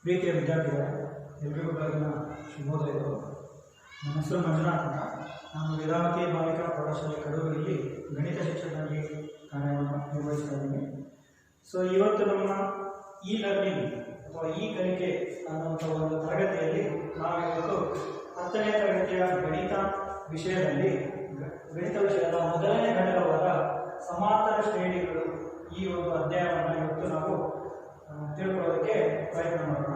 ಪ್ರೀತಿಯ ವಿದ್ಯಾರ್ಥಿಗಳೇ, ಎಲ್ರಿಗೂ ಬೆಳಗಿನ ಶುಭೋದಯಗಳು. ನನ್ನ ಹೆಸರು ಮಂಜುನಾಥ್ ಅಂತ. ನಾನು ವೇದಾವತಿ ಬಾಲಿಕಾ ಪ್ರೌಢಶಾಲೆ ಕಡೂರಲ್ಲಿ ಗಣಿತ ಶಿಕ್ಷಕನಾಗಿ ಕಾರ್ಯವನ್ನು ನಿರ್ವಹಿಸ್ತಾ ಇದ್ದೀನಿ. ಇವತ್ತು ನಮ್ಮ ಈ ಲರ್ನಿಂಗ್ ಅಥವಾ ಈ ಕಲಿಕೆ ಅನ್ನುವಂಥ ಒಂದು ತರಗತಿಯಲ್ಲಿ ನಾವಿವತ್ತು 10ನೇ ತರಗತಿಯ ಗಣಿತ ವಿಷಯದ ಮೊದಲನೇ ಘಟಕವಾದ ಸಮಾಂತರ ಶ್ರೇಣಿಗಳು ಈ ಒಂದು ಅಧ್ಯಾಯವನ್ನು ಇವತ್ತು ನಾವು ತಿಳ್ಕೊಳ್ಳೋದಕ್ಕೆ ಪ್ರಯತ್ನ ಮಾಡೋಣ.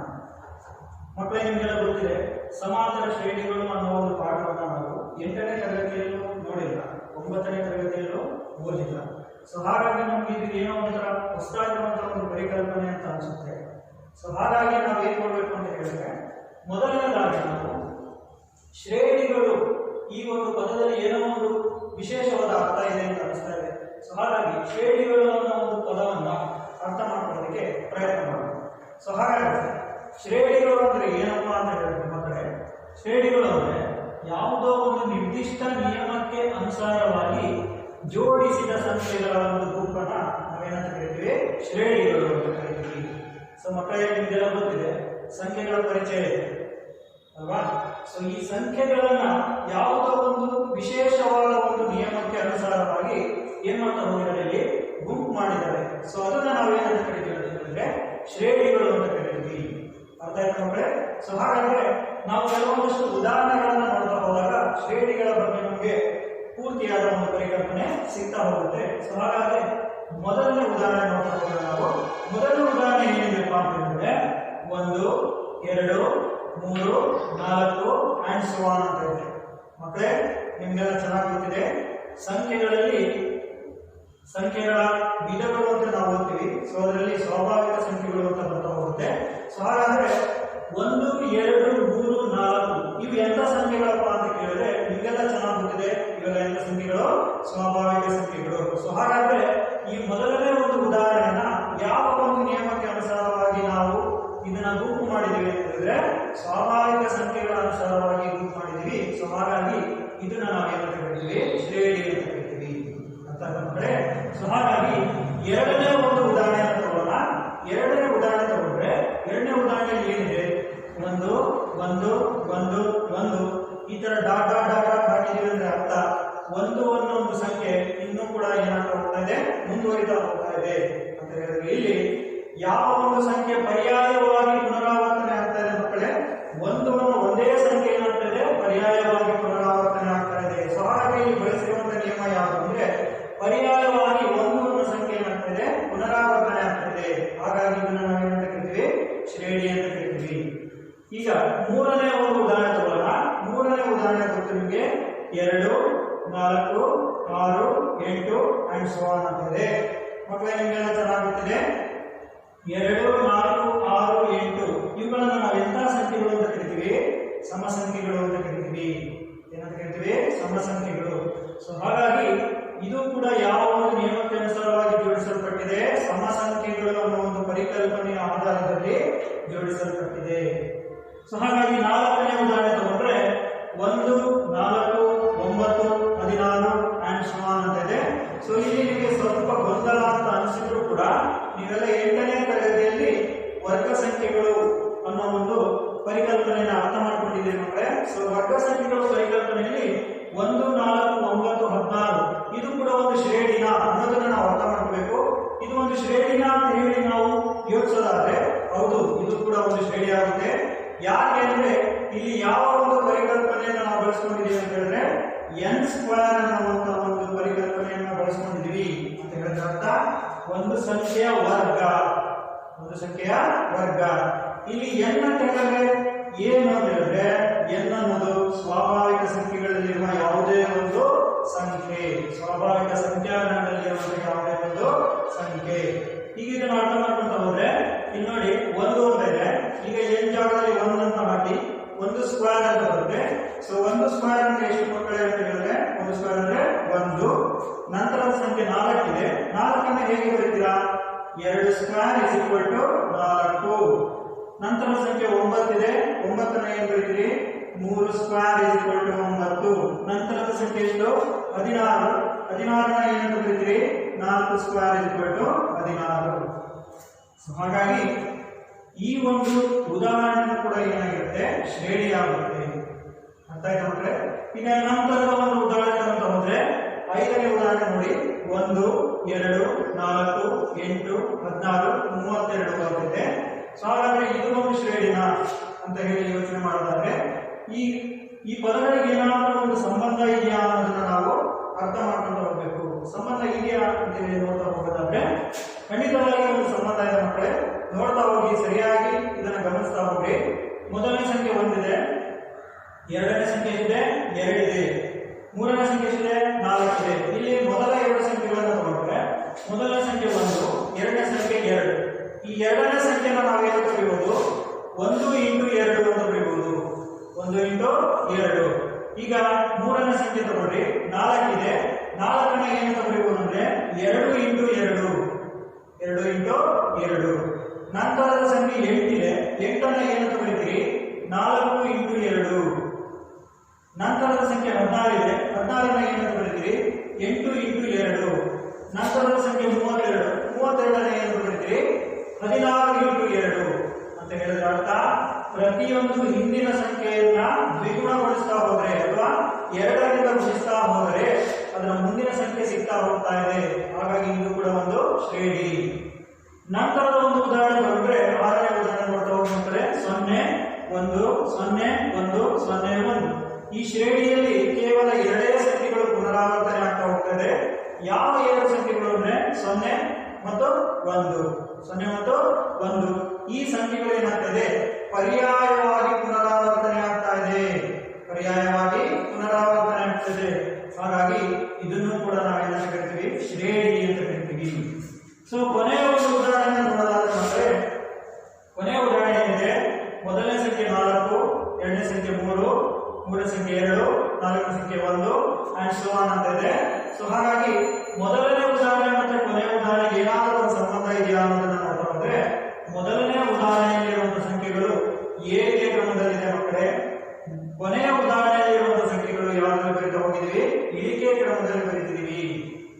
ಮಕ್ಕಳೇ, ನಿಮಗೆಲ್ಲ ಗೊತ್ತಿದೆ, ಸಮಾಂತರ ಶ್ರೇಣಿಗಳು ಅನ್ನೋ ಒಂದು ಪಾಠವನ್ನು ನಾವು 8ನೇ ತರಗತಿಯಲ್ಲೂ ನೋಡಿಲ್ಲ, 9ನೇ ತರಗತಿಯಲ್ಲೂ ಓದಿಲ್ಲ. ಹಾಗಾಗಿ ನಮ್ಗೆ ಇದು ಏನೋ ಒಂಥರ ಹೊಸದಾಗಿರುವಂತಹ ಒಂದು ಪರಿಕಲ್ಪನೆ ಅಂತ ಅನಿಸುತ್ತೆ. ಹಾಗಾಗಿ ನಾವು ಏನ್ ಮಾಡಬೇಕು ಅಂತ ಹೇಳಿದ್ರೆ, ಮೊದಲನೇದಾಗಿ ನಾವು ಶ್ರೇಣಿಗಳು ಈ ಒಂದು ಪದದಲ್ಲಿ ಏನೋ ಒಂದು ವಿಶೇಷವಾದ ಅರ್ಥ ಇದೆ ಅಂತ ಅನಿಸ್ತಾ ಇದೆ. ಹಾಗಾಗಿ ಶ್ರೇಣಿಗಳು ಅನ್ನೋ ಒಂದು ಪದವನ್ನ ಅರ್ಥ ಮಾಡ್ಕೊಳ್ಳೋದಕ್ಕೆ ಪ್ರಯತ್ನ ಮಾಡೋಣ. ಹಾಗಾಗಿ ಶ್ರೇಣಿಗಳು ಅಂದ್ರೆ ಏನಪ್ಪಾ ಅಂತ ಹೇಳಿದ್ರೆ ಮಕ್ಕಳೇ, ಶ್ರೇಣಿಗಳು ಅಂದ್ರೆ ಯಾವುದೋ ಒಂದು ನಿರ್ದಿಷ್ಟ ನಿಯಮಕ್ಕೆ ಅನುಸಾರವಾಗಿ ಜೋಡಿಸಿದ ಸಂಖ್ಯೆಗಳ ಒಂದು ಗುಂಪನ್ನ ನಾವೇನಂತ ಕರಿತೀವಿ? ಶ್ರೇಣಿಗಳು ಅಂತ ಕರಿತೀವಿ. ಮಕ್ಕಳೇ, ನಿಮಗೆಲ್ಲ ಗೊತ್ತಿದೆ, ಸಂಖ್ಯೆಗಳ ಪರಿಚಯ ಇದೆ ಅಲ್ವಾ? ಈ ಸಂಖ್ಯೆಗಳನ್ನ ಯಾವುದೋ ಒಂದು ವಿಶೇಷವಾದ ಒಂದು ನಿಯಮಕ್ಕೆ ಅನುಸಾರವಾಗಿ ಏನ್ ಮಾಡ್ತಾ ಹೋಗಿದ್ದಾರೆ, ಇಲ್ಲಿ ಗುಂಪು ಮಾಡಿದ್ದಾರೆ. ಅದನ್ನ ನಾವೇನಂತ ಕರಿತೀವಿ ಅಂತ ಹೇಳಿದ್ರೆ ಶ್ರೇಣಿಗಳು ಅಂತ ಕರಿತೀವಿ. ಅರ್ಥ ಆಯ್ತಾ ಮಕ್ಕಳೇ? ಹಾಗಾದ್ರೆ ನಾವು ಕೆಲವೊಂದಷ್ಟು ಉದಾಹರಣೆಗಳನ್ನ ನೋಡ್ತಾ ಹೋದಾಗ ಶ್ರೇಣಿಗಳ ಬಗ್ಗೆ ನಮಗೆ ಪೂರ್ತಿಯಾದ ಒಂದು ಪರಿಕಲ್ಪನೆ ಸಿಗ್ತಾ ಹೋಗುತ್ತೆ. ಹಾಗಾದ್ರೆ ಮೊದಲನೇ ಉದಾಹರಣೆ ನೋಡ್ತಾ ಹೋದಾಗ ನಾವು ಮೊದಲನೇ ಉದಾಹರಣೆ ಏನಿದೆಪ್ಪ ಅಂತ ಹೇಳಿದ್ರೆ 1, 2, 3, 4 ಅಂಡ್ ಸೋ ಆನ್ ಅಂತ ಇದೆ. ಮಕ್ಕಳೇ, ನಿಮ್ಗೆಲ್ಲ ಚೆನ್ನಾಗಿ ಗೊತ್ತಿದೆ, ಸಂಖ್ಯೆಗಳ ವಿಧಗಳು ಅಂತ ನಾವು ಓದ್ತೀವಿ. ಅದರಲ್ಲಿ ಸ್ವಾಭಾವಿಕ ಸಂಖ್ಯೆಗಳು ಅಂತ ಬರ್ತಾ ಹೋಗುತ್ತೆ. ಹಾಗಾದ್ರೆ 1, 2, 3, 4 ಇವು ಎಂತ ಸಂಖ್ಯೆಗಳಪ್ಪ ಅಂತ ಕೇಳಿದ್ರೆ ನಿಮ್ಗೆಲ್ಲ ಚೆನ್ನಾಗಿ ಗೊತ್ತಿದೆ, ಇವೆಲ್ಲ ಎಂತ ಸಂಖ್ಯೆಗಳು? ಸ್ವಾಭಾವಿಕ ಸಂಖ್ಯೆಗಳು. ಹಾಗಾದ್ರೆ ಈ ಮೊದಲನೇ ಒಂದು ಉದಾಹರಣೆನ ಯಾವ ಒಂದು ನಿಯಮಕ್ಕೆ ಅನುಸಾರವಾಗಿ ನಾವು ಇದನ್ನ ಗುಂಪು ಮಾಡಿದೀವಿ ಅಂತ ಹೇಳಿದ್ರೆ ಸ್ವಾಭಾವಿಕ ಸಂಖ್ಯೆಗಳ ಅನುಸಾರವಾಗಿ ಗುಂಪು ಮಾಡಿದೀವಿ. ಹಾಗಾಗಿ ಇದನ್ನ ನಾವೇನಂತ ಕರಿತೀವಿ? ಶ್ರೇಣಿ ಅಂತ ಕರಿತೀವಿ. ಅಂತ ಮಕ್ಕಳೇ, ಹಾಗಾಗಿ ಎರಡನೇ ಒಂದು ಉದಾಹರಣೆ ತಗೊಳ್ಳೋಣ. ಎರಡನೇ ಉದಾಹರಣೆ ತಗೊಂಡ್ರೆ ಎರಡನೇ ಉದಾಹರಣೆಯಲ್ಲಿ ಏನಿದೆ? 1, 1, 1, 1 ಈ ತರ ಡಾಟ್ ಡಾಟ್ ಡಾಟ್ ಡಾಟ್ ಹಾಕಿದೀವಿ ಅಂದ್ರೆ ಅರ್ಥ 1 ಅನ್ನೋ ಒಂದು ಸಂಖ್ಯೆ ಇನ್ನೂ ಕೂಡ ಏನಾಗ್ತಾ ಹೋಗ್ತಾ ಇದೆ? ಮುಂದುವರಿತಾ ಹೋಗ್ತಾ ಇದೆ ಅಂತ ಹೇಳಿದ್ರೆ ಇಲ್ಲಿ ಯಾವ ಒಂದು ಸಂಖ್ಯೆ ಪರ್ಯಾಯವಾಗಿ ಪುನರಾವರ್ತನೆ ಆಗ್ತಾ ಇದೆ ಮಕ್ಕಳೇ? 1 ಅನ್ನೋ ಒಂದೇ ಸಂಖ್ಯೆ ಏನಾಗ್ತಾ ಇದೆ? ಪರ್ಯಾಯವಾಗಿ ಪುನರಾವರ್ತನೆ ಆಗ್ತಾ ಇದೆ. ಹಾಗಾಗಿ ಇಲ್ಲಿ ಬಳಸಿರುವಂತಹ ನಿಯಮ ಯಾವುದು ಅಂದ್ರೆ ಪರ್ಯಾಯವಾಗಿ 1 ಅನ್ನೋ ಸಂಖ್ಯೆ ಏನಾಗ್ತಾ ಇದೆ? ಪುನರಾವರ್ತನೆ ಆಗ್ತದೆ. ಹಾಗಾಗಿ ಇದನ್ನ ನಾವೇನಂತ ಕರಿತೀವಿ? ಶ್ರೇಣಿ ಅಂತ ಕರಿತೀವಿ. ಈಗ ಮೂರನೇ ಒಂದು ಉದಾಹರಣೆ ತಗೊಳ್ಳೋಣ. ಮೂರನೇ ಉದಾಹರಣೆ ಗೊತ್ತು ನಿಮಗೆ, 2, 4, 6, 8 ಅಂಡ್ ಸೋ ಆನ್ ಅಂತ ಇದೆ. ಮಕ್ಕಳೇ, ನಿಮಗೆಲ್ಲ ಚೆನ್ನಾಗಿ ಗೊತ್ತಿದೆ, 2, 4, 6, 8 ಇವುಗಳನ್ನ ನಾವು ಎಂತ ಸಂಖ್ಯೆಗಳು ಅಂತ ಕರಿತೀವಿ? ಸಮ ಸಂಖ್ಯೆಗಳು ಅಂತ ಕರಿತೀವಿ. ಏನಂತ ಕರಿತೀವಿ? ಸಮ ಸಂಖ್ಯೆಗಳು. ಹಾಗಾಗಿ ಇದು ಕೂಡ ಯಾವ ಒಂದು ನಿಯಮಕ್ಕೆ ಅನುಸಾರವಾಗಿ ಜೋಡಿಸಲ್ಪಟ್ಟಿದೆ? ಸಮ ಸಂಖ್ಯೆಗಳು ಅನ್ನೋ ಒಂದು ಪರಿಕಲ್ಪನೆಯ ಆಧಾರದಲ್ಲಿ ಜೋಡಿಸಲ್ಪಟ್ಟಿದೆ. ಹಾಗಾಗಿ ನಾಲ್ಕನೇ ಉದಾಹರಣೆ ತಗೊಂಡ್ರೆ 1, 4, 9, 16 ಅಂಡ್ ಸೋ ಆನ್ ಅಂತ ಇದೆ. ಇಲ್ಲಿ ನಿಮಗೆ ಸ್ವಲ್ಪ ಗೊಂದಲ ಅಂತ ಅನಿಸಿದ್ರು ಕೂಡ ನೀವೆಲ್ಲ 8ನೇ ತರಗತಿಯಲ್ಲಿ ವರ್ಗ ಸಂಖ್ಯೆಗಳು ಅನ್ನೋ ಒಂದು ಪರಿಕಲ್ಪನೆಯನ್ನು ಅರ್ಥ ಮಾಡ್ಕೊಂಡಿದ್ದೀರಿ ಮಕ್ಕಳೇ. ವರ್ಗ ಸಂಖ್ಯೆಗಳ ಪರಿಕಲ್ಪನೆಯಲ್ಲಿ 1, 4, 9, 16 ಇದು ಕೂಡ ಒಂದು ಶ್ರೇಣಿನ ಅನ್ನೋದನ್ನ ನಾವು ಅರ್ಥ ಮಾಡ್ಕೋಬೇಕು. ಇದು ಒಂದು ಶ್ರೇಣಿನ ಅಂತ ಹೇಳಿ ನಾವು ಯೋಚಿಸೋದಾದ್ರೆ ಹೌದು, ಇದು ಕೂಡ ಒಂದು ಶ್ರೇಣಿ ಆಗುತ್ತೆ. ಯಾಕೆ ಅಂದ್ರೆ ಇಲ್ಲಿ ಯಾವ ಒಂದು ಪರಿಕಲ್ಪನೆಯನ್ನು ನಾವು ಬಳಸ್ಕೊಂಡಿದ್ದೀವಿ ಅಂತ ಹೇಳಿದ್ರೆ n² ಅನ್ನುವಂತ ಒಂದು ಪರಿಕಲ್ಪನೆಯನ್ನು ಬಳಸ್ಕೊಂಡಿದ್ದೀವಿ ಅಂತ ಹೇಳಿದ್ರೆ ಅರ್ಥ ಒಂದು ಸಂಖ್ಯೆಯ ವರ್ಗ. ಇಲ್ಲಿ n ಅಂತ ಹೇಳಿದ್ರೆ ಏನು ಅಂತ ಹೇಳಿದ್ರೆ n ಅನ್ನೋದು ಸ್ವಾಭಾವಿಕ ಸಂಖ್ಯೆಗಳಲ್ಲಿರುವ ಯಾವುದೇ ಒಂದು ಸಂಖ್ಯೆ, ಸ್ವಾಭಾವಿಕ ಸಂಖ್ಯಾಗಣದಲ್ಲಿರುವಂತಹ ಯಾವುದೇ ಒಂದು ಸಂಖ್ಯೆ. ಈಗ ಇದನ್ನು ಅರ್ಥ ಮಾಡ್ಕೊಂತ ಹೋದ್ರೆ ಇಲ್ಲಿ ನೋಡಿ 1 ಅಂತ ಇದೆ. ಈಗ n ಜಾಗದಲ್ಲಿ 1 ಅಂತ ಹಾಕಿ 1² ಅಂತ ಬರುತ್ತೆ. 1² ಅಂದ್ರೆ ಎಷ್ಟು ಮಕ್ಕಳೇ ಅಂತ ಹೇಳಿದ್ರೆ 1² ಅಂದ್ರೆ 1. ನಂತರದ ಸಂಖ್ಯೆ 4 ಇದೆ. 4 ಹೇಗೆ ಬರೀತೀರಾ? 2² = 4. ನಂತರದ ಸಂಖ್ಯೆ 9 ಇದೆ. 9 ಏನು ಬರೀತೀರಿ? 3² = 9. ನಂತರದ ಸಂಖ್ಯೆ ಎಷ್ಟು? 16. 16 ಏನಂತ ಬರೀತೀರಿ? 4² = 16. ಹಾಗಾಗಿ ಈ ಒಂದು ಉದಾಹರಣೆ ಕೂಡ ಏನಾಗಿರುತ್ತೆ ಶ್ರೇಣಿ ಆಗುತ್ತೆ. ಅರ್ಥ ಆಯ್ತಾ ಮಕ್ಕಳೇ? ಈಗ ನಂತರದ ಒಂದು ಉದಾಹರಣೆ ಅಂತ ಹೋದ್ರೆ 5ನೇ ಉದಾಹರಣೆ ನೋಡಿ. 1 2 4 8 16 32 ಆಗುತ್ತೆ. ಸೊ ಹಾಗಾದ್ರೆ ಇದು ಒಂದು ಶ್ರೇಣಿನ ಅಂತ ಹೇಳಿ ಯೋಚನೆ ಮಾಡೋದಾದ್ರೆ ಈ ಪದಗಳಿಗೆ ಏನಾದರೂ ಒಂದು ಸಂಬಂಧ ಇದೆಯಾ ಅನ್ನೋದನ್ನ ನಾವು ಅರ್ಥ ಮಾಡ್ಕೊಂಡು ಹೋಗ್ಬೇಕು. ಸಂಬಂಧ ಇದೆಯಾ ಅಂತ ಹೇಳಿ ನೋಡ್ತಾ ಹೋಗೋದಾದ್ರೆ ಖಂಡಿತವಾಗಿ ಒಂದು ಸಂಬಂಧ ಇದೆ ಮಕ್ಕಳೇ. ನೋಡ್ತಾ ಹೋಗಿ, ಸರಿಯಾಗಿ ಇದನ್ನ ಗಮನಿಸ್ತಾ ಹೋಗಿ. ಮೊದಲನೇ ಸಂಖ್ಯೆ 1 ಇದೆ, ಎರಡನೇ ಸಂಖ್ಯೆ ಇದೆ 2 ಇದೆ, ಮೂರನೇ ಸಂಖ್ಯೆ ಇದೆ 4 ಇದೆ. ಇಲ್ಲಿ ಮೊದಲ 2 ಸಂಖ್ಯೆಗಳನ್ನು ತಗೊಂಡ್ರೆ ಮೊದಲನೇ ಸಂಖ್ಯೆ 1, ಎರಡನೇ ಸಂಖ್ಯೆ 2. ಈ ಎರಡನೇ ಸಂಖ್ಯೆನ ನಾವೇನು ಬರೀಬಹುದು? 1 ಇಂಟು 2 ಅಂತ ಬರೀಬಹುದು. 1 ಇಂಟು 2. ಈಗ ಮೂರನೇ ಸಂಖ್ಯೆ ತಗೊಳ್ಳಿ, 4 ಇದೆ. 4ನ ಏನು ಬರೀಬಹುದು ಅಂದ್ರೆ 2 ಇಂಟು 2, 2 ಇಂಟು 2. ನಂತರದ ಸಂಖ್ಯೆ 8 ಇದೆ. 8ನ ಏನು ಬರೀತೀರಿ? 4 ಇಂಟು 2. ನಂತರದ ಸಂಖ್ಯೆ 16 ಇದೆ. 16ನ ಏನು ಬರೀತೀರಿ? 8 ಇಂಟು 2. ನಂತರದ ಸಂಖ್ಯೆ 32. 32ನ ಏನು ಬರೀತೀರಿ? 16 ಇಂಟು 2 ಅಂತ ಹೇಳಿದ್ರೆ ಅರ್ಥ ಪ್ರತಿಯೊಂದು ಹಿಂದಿನ ಸಂಖ್ಯೆಯನ್ನ ದ್ವಿಗುಣಗೊಳಿಸ್ತಾ ಹೋದ್ರೆ ಅಥವಾ 2ರಿಂದ ಗುಣಿಸ್ತಾ ಹೋದರೆ ಅದರ ಮುಂದಿನ ಸಂಖ್ಯೆ ಸಿಗ್ತಾ ಹೋಗ್ತಾ ಇದೆ. ಹಾಗಾಗಿ ಇದು ಕೂಡ ಒಂದು ಶ್ರೇಣಿ. ನಂತರದ ಒಂದು ಉದಾಹರಣೆ ತಗೊಂಡ್ರೆ 6ನೇ ಉದಾಹರಣೆ ನೋಡ್ತಾ ಹೋಗ್ತಾರೆ. 0 1 0 1 0 1. ಈ ಶ್ರೇಣಿಯಲ್ಲಿ ಕೇವಲ 2 ಸಂಖ್ಯೆಗಳು ಪುನರಾವರ್ತನೆ ಆಗ್ತಾ ಹೋಗ್ತದೆ. ಯಾವ 2 ಸಂಖ್ಯೆಗಳು ಅಂದ್ರೆ 0 ಮತ್ತು 1. 0 ಮತ್ತು 1 ಈ ಸಂಖ್ಯೆಗಳು ಏನಾಗ್ತದೆ? ಪರ್ಯಾಯವಾಗಿ ಪುನರಾವರ್ತನೆ ಆಗ್ತಾ ಇದೆ. ಪರ್ಯಾಯವಾಗಿ ಪುನರಾವರ್ತನೆ ಆಗ್ತದೆ. ಹಾಗಾಗಿ ಇದನ್ನು ಕೂಡ ನಾವೇನ ಕರಿತೀವಿ? ಶ್ರೇಣಿ ಅಂತ ಕರಿತೀವಿ. ಸೊ ಕೊನೆಯ ಒಂದು ಉದಾಹರಣೆ ನೋಡೋದಾದ್ರೆ ಮತ್ತೆ ಕೊನೆಯ ಉದಾಹರಣೆ ಏನಿದೆ? ಮೊದಲನೇ ಸಂಖ್ಯೆ 4, ಎರಡನೇ ಸಂಖ್ಯೆ 3, ಮೂರನೇ ಸಂಖ್ಯೆ 2, ನಾಲ್ಕನೇ ಸಂಖ್ಯೆ 1 ಅಂಡ್ ಸೋ ಆನ್ ಅಂತ ಇದೆ. ಸೊ ಹಾಗಾಗಿ ಮೊದಲನೇ ಉದಾಹರಣೆ ಮತ್ತೆ ಕೊನೆಯ ಉದಾಹರಣೆಗೆ ಏನಾದರೂ ಒಂದು ಸಂಬಂಧ ಇದೆಯಾ ಅನ್ನೋದನ್ನ ನೋಡ್ತಾ ಹೋದ್ರೆ ಮೊದಲನೇ ಉದಾಹರಣೆಯಲ್ಲಿರುವಂತಹ ಸಂಖ್ಯೆಗಳು ಏರಿಕೆ ಕ್ರಮದಲ್ಲಿದೆ ಮಕ್ಕಳೇ. ಕೊನೆಯ ಉದಾಹರಣೆಯಲ್ಲಿರುವಂತಹ ಸಂಖ್ಯೆಗಳು ಯಾವ್ದ್ರಲ್ಲಿ ಬರೀತಾ ಹೋಗಿದ್ದೀವಿ? ಇಳಿಕೆ ಕ್ರಮದಲ್ಲಿ ಬರೀತಿದ್ದೀವಿ.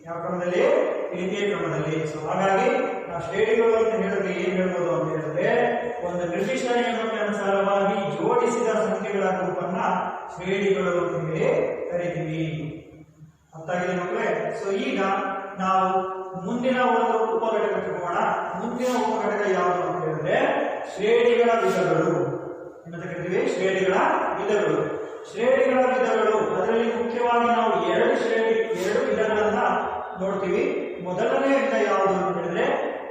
ಯಾವ ಕ್ರಮದಲ್ಲಿ? ಇಳಿಕೆ ಕ್ರಮದಲ್ಲಿ. ಸೊ ಹಾಗಾಗಿ ನಾವು ಶ್ರೇಣಿಗಳು ಅಂತ ಹೇಳಿದ್ರೆ ಏನ್ ಹೇಳ್ಬೋದು ಅಂತ ಹೇಳಿದ್ರೆ ಒಂದು ನಿರ್ದಿಷ್ಟ ನಿಯಮಕ್ಕೆ ಅನುಸಾರವಾಗಿ ಜೋಡಿಸಿದ ಸಂಖ್ಯೆಗಳ ಗುಂಪನ್ನ ಶ್ರೇಣಿಗಳು ಅಂತ ಹೇಳಿ ಕರಿತೀವಿ. ಅರ್ಥ ಆಗಿದೆ ಮಕ್ಕಳೇ? ಸೊ ಈಗ ನಾವು ಮುಂದಿನ ಒಂದು ಉಪಘಟಕಕ್ಕೆ ಹೋಗೋಣ. ಮುಂದಿನ ಉಪಘಟಕ ಯಾವುದು ಅಂತ ಹೇಳಿದ್ರೆ ಶ್ರೇಣಿಗಳ ವಿಧಗಳು ಏನಂತ ಕರಿತೀವಿ? ಶ್ರೇಣಿಗಳ ವಿಧಗಳು. ಶ್ರೇಣಿಗಳ ವಿಧಗಳು ಅದರಲ್ಲಿ ಮುಖ್ಯವಾಗಿ ನಾವು 2 ವಿಧಗಳನ್ನ ನೋಡ್ತೀವಿ. ಮೊದಲನೇ ವಿಧ ಯಾವುದು ಅಂತ ಹೇಳಿದ್ರೆ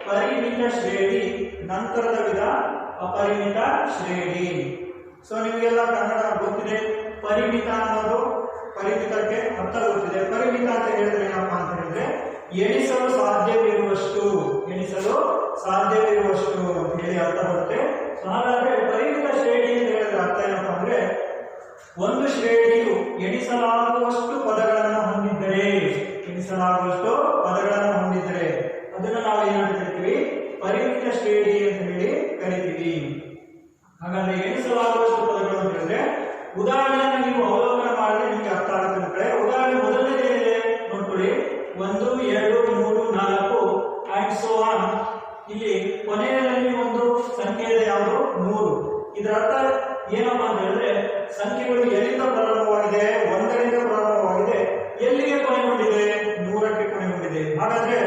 ಪರಿಮಿತ ಶ್ರೇಣಿ, ನಂತರದ ವಿಧ ಅಪರಿಮಿತ ಶ್ರೇಣಿ. ಸೊ ನಿಮಗೆಲ್ಲ ಕನ್ನಡ ಗೊತ್ತಿದೆ. ಪರಿಮಿತ ಅನ್ನೋದು ಪರಿಮಿತಕ್ಕೆ ಅರ್ಥ ಗೊತ್ತಿದೆ. ಪರಿಮಿತ ಅಂತ ಹೇಳಿದ್ರೆ ಏನಪ್ಪಾ ಅಂತ ಹೇಳಿದ್ರೆ ಎಣಿಸಲು ಸಾಧ್ಯವಿರುವಷ್ಟು ಅಂತ ಹೇಳಿ ಅರ್ಥ ಬರುತ್ತೆ. ಸೊ ಹಾಗಾದ್ರೆ ಪರಿಮಿತ ಶ್ರೇಣಿ ಅಂತ ಹೇಳಿದ್ರೆ ಅರ್ಥ ಏನಪ್ಪಾ ಅಂದ್ರೆ ಒಂದು ಶ್ರೇಣಿಯು ಎಣಿಸಲಾಗುವಷ್ಟು ಪದಗಳನ್ನು ಹೊಂದಿದ್ದರೆ ಅದನ್ನ ನಾವು ಏನಂತ ಕರಿತೀವಿ? ಪರಿಮಿತ ಶ್ರೇಣಿ ಅಂತ ಹೇಳಿ ಕರಿತೀವಿ. ಹಾಗಾದ್ರೆ ಎಣಿಸಲಾಗುವಷ್ಟು ಪದಗಳು ಅಂತ ಹೇಳಿದ್ರೆ ಉದಾಹರಣೆಯನ್ನು ನೀವು ಅವಲೋಕನ ಮಾಡಿದ್ರೆ ನಿಮಗೆ ಅರ್ಥ ಆಗುತ್ತೆ ಮಕ್ಕಳೇ. ಉದಾಹರಣೆ ಮೊದಲನೇದೇನಿದೆ ನೋಡ್ಕೊಳ್ಳಿ. 1 2 3 4 ಅಂಡ್ ಸೋ ಆನ್. ಇಲ್ಲಿ ಕೊನೆಯಲ್ಲಿ ಒಂದು ಸಂಖ್ಯೆ ಇದೆ, ಯಾವುದು? 3. ಇದರ ಅರ್ಥ ಏನಪ್ಪಾ ಅಂತ ಹೇಳಿದ್ರೆ ಸಂಖ್ಯೆಗಳು ಎಲ್ಲಿಂದ ಪ್ರಾರಂಭವಾಗಿದೆ? 1ರಿಂದ ಪ್ರಾರಂಭವಾಗಿದೆ. ಎಲ್ಲಿಗೆ ಕೊನೆಗೊಂಡಿದೆ? 100ಕ್ಕೆ ಕೊನೆಗೊಂಡಿದೆ. ಹಾಗಾದ್ರೆ